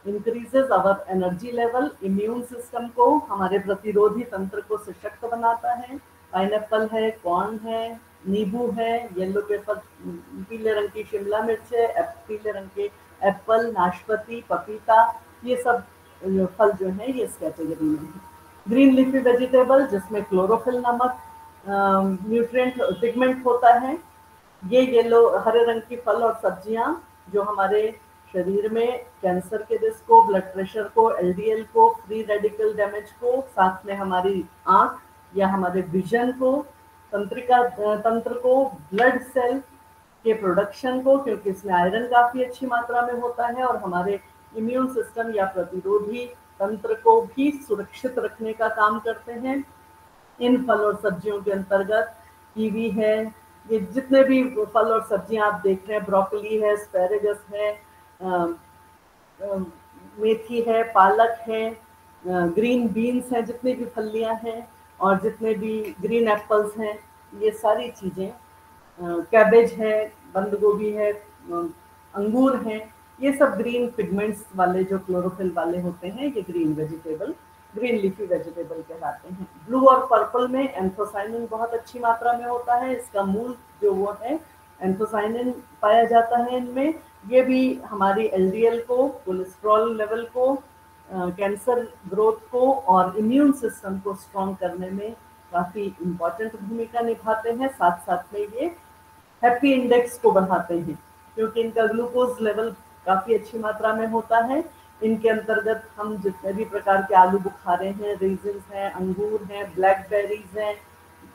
increases our energy level, immune system को, हमारे प्रतिरोधी तंत्र को सशक्त बनाता है। पाइनएप्पल है, कॉर्न है, नींबू है, येलो पेपर पीले रंग की शिमला मिर्च है, पीले रंग के एप्पल, नाशपाती, पपीता, ये सब फल जो हैं ये इस कैटेगरी में है। ग्रीन लीफी वेजिटेबल जिसमें क्लोरोफिल नामक न्यूट्रिएंट पिगमेंट होता है, ये येलो हरे रंग की फल और सब्जियां जो हमारे शरीर में कैंसर के रिस्क को, ब्लड प्रेशर को, एलडीएल को, फ्री रेडिकल डैमेज को, साथ में हमारी आंख या हमारे विजन को, तंत्रिका तंत्र को, ब्लड सेल के प्रोडक्शन को, क्योंकि इसमें आयरन काफी अच्छी मात्रा में होता है, और हमारे इम्यून सिस्टम या प्रतिरोधी तंत्र को भी सुरक्षित रखने का काम करते हैं। इन फल और सब्जियों के अंतर्गत कीवी है, ये जितने भी फल और सब्जियां आप देख रहे हैं, ब्रोकली है, एस्पैरेगस है, मेथी है, पालक है, ग्रीन बीन्स हैं, जितनी भी फलियां हैं और जितने भी ग्रीन एप्पल्स हैं, ये सारी चीज़ें, कैबेज है, बंद गोभी है, अंगूर हैं, ये सब ग्रीन पिगमेंट्स वाले जो क्लोरोफिल वाले होते हैं, ये green vegetable, green leafy vegetable कहलाते हैं। ब्लू और पर्पल में एंथोसाइनिन बहुत अच्छी मात्रा में होता है, इसका मूल जो वो है एंथोसाइनिन पाया जाता है इनमें। ये भी हमारी एलडीएल को, कोलेस्ट्रॉल लेवल को कैंसर ग्रोथ को और इम्यून सिस्टम को स्ट्रॉन्ग करने में काफ़ी इम्पॉर्टेंट भूमिका निभाते हैं। साथ साथ में ये हैप्पी इंडेक्स को बढ़ाते हैं क्योंकि इनका ग्लूकोज लेवल काफ़ी अच्छी मात्रा में होता है। इनके अंतर्गत हम जितने भी प्रकार के आलू बुखारे हैं, रेजिन्स हैं, अंगूर हैं, ब्लैकबेरीज हैं,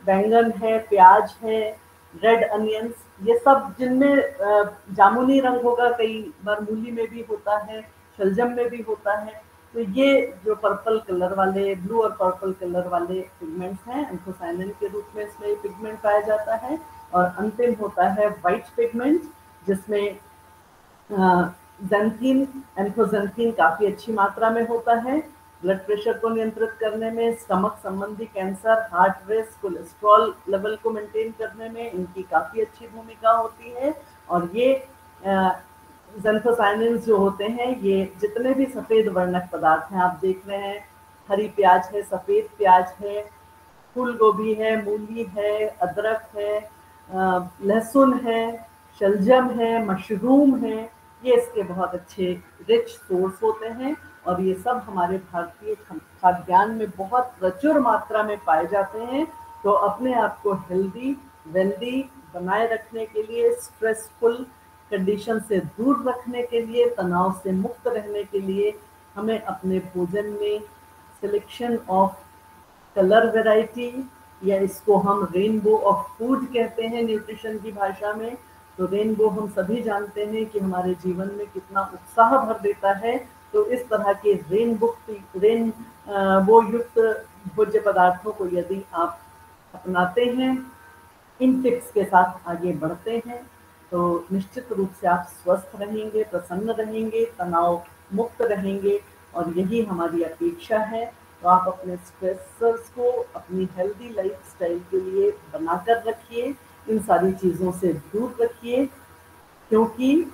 बैंगन है, प्याज है, रेड अनियंस, ये सब जिनमें जामुनी रंग होगा, कई बार मूली में भी होता है, शलजम में भी होता है। तो ये जो पर्पल कलर वाले, ब्लू और पर्पल कलर वाले पिगमेंट्स हैं, एंथोसायनिन के रूप में इसमें ये पिगमेंट पाया जाता है। और अंतिम होता है व्हाइट पिगमेंट, जिसमें ज़ैंथीन, एंथोज़ैंथीन काफ़ी अच्छी मात्रा में होता है। ब्लड प्रेशर को नियंत्रित करने में, स्टमक संबंधी कैंसर, हार्ट रेस, कोलेस्ट्रॉल लेवल को मेंटेन करने में इनकी काफ़ी अच्छी भूमिका होती है। और ये ज़ैंथोसायनिन्स जो होते हैं, ये जितने भी सफ़ेद वर्णक पदार्थ हैं आप देख रहे हैं, हरी प्याज है, सफ़ेद प्याज है, फूल गोभी है, मूली है, अदरक है, लहसुन है, शलजम है, मशरूम है, ये इसके बहुत अच्छे रिच सोर्स होते हैं। और ये सब हमारे भारतीय खाद्यान्न में बहुत प्रचुर मात्रा में पाए जाते हैं। तो अपने आप को हेल्दी वेल्दी बनाए रखने के लिए, स्ट्रेसफुल कंडीशन से दूर रखने के लिए, तनाव से मुक्त रहने के लिए हमें अपने भोजन में सिलेक्शन ऑफ कलर वैरायटी, या इसको हम रेनबो ऑफ फूड कहते हैं न्यूट्रिशन की भाषा में। तो रेनबो हम सभी जानते हैं कि हमारे जीवन में कितना उत्साह भर देता है। तो इस तरह के रेनबो युक्त भोज्य पदार्थों को यदि आप अपनाते हैं, इन टिप्स के साथ आगे बढ़ते हैं, तो निश्चित रूप से आप स्वस्थ रहेंगे, प्रसन्न रहेंगे, तनाव मुक्त रहेंगे। और यही हमारी अपेक्षा है। तो आप अपने स्ट्रेसर्स को अपनी हेल्दी लाइफस्टाइल के लिए बनाकर रखिए, इन सारी चीज़ों से दूर रखिए। क्योंकि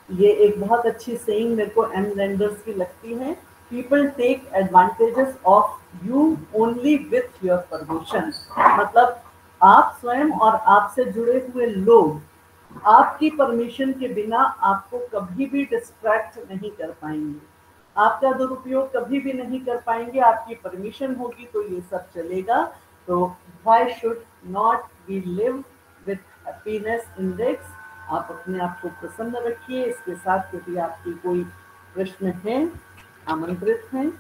ये एक बहुत अच्छी सेइंग मेरे को एम लैंडर्स की लगती है, people take advantages of you only with your permission. मतलब आप स्वयं और आपसे जुड़े हुए लोग आपकी परमिशन के बिना आपको कभी भी डिस्ट्रैक्ट नहीं कर पाएंगे, आपका दुरुपयोग कभी भी नहीं कर पाएंगे। आपकी परमिशन होगी तो ये सब चलेगा। तो why should not we live with happiness index. आप अपने आप को प्रसन्न रखिए। इसके साथ यदि आपकी कोई प्रश्न है, आमंत्रित हैं।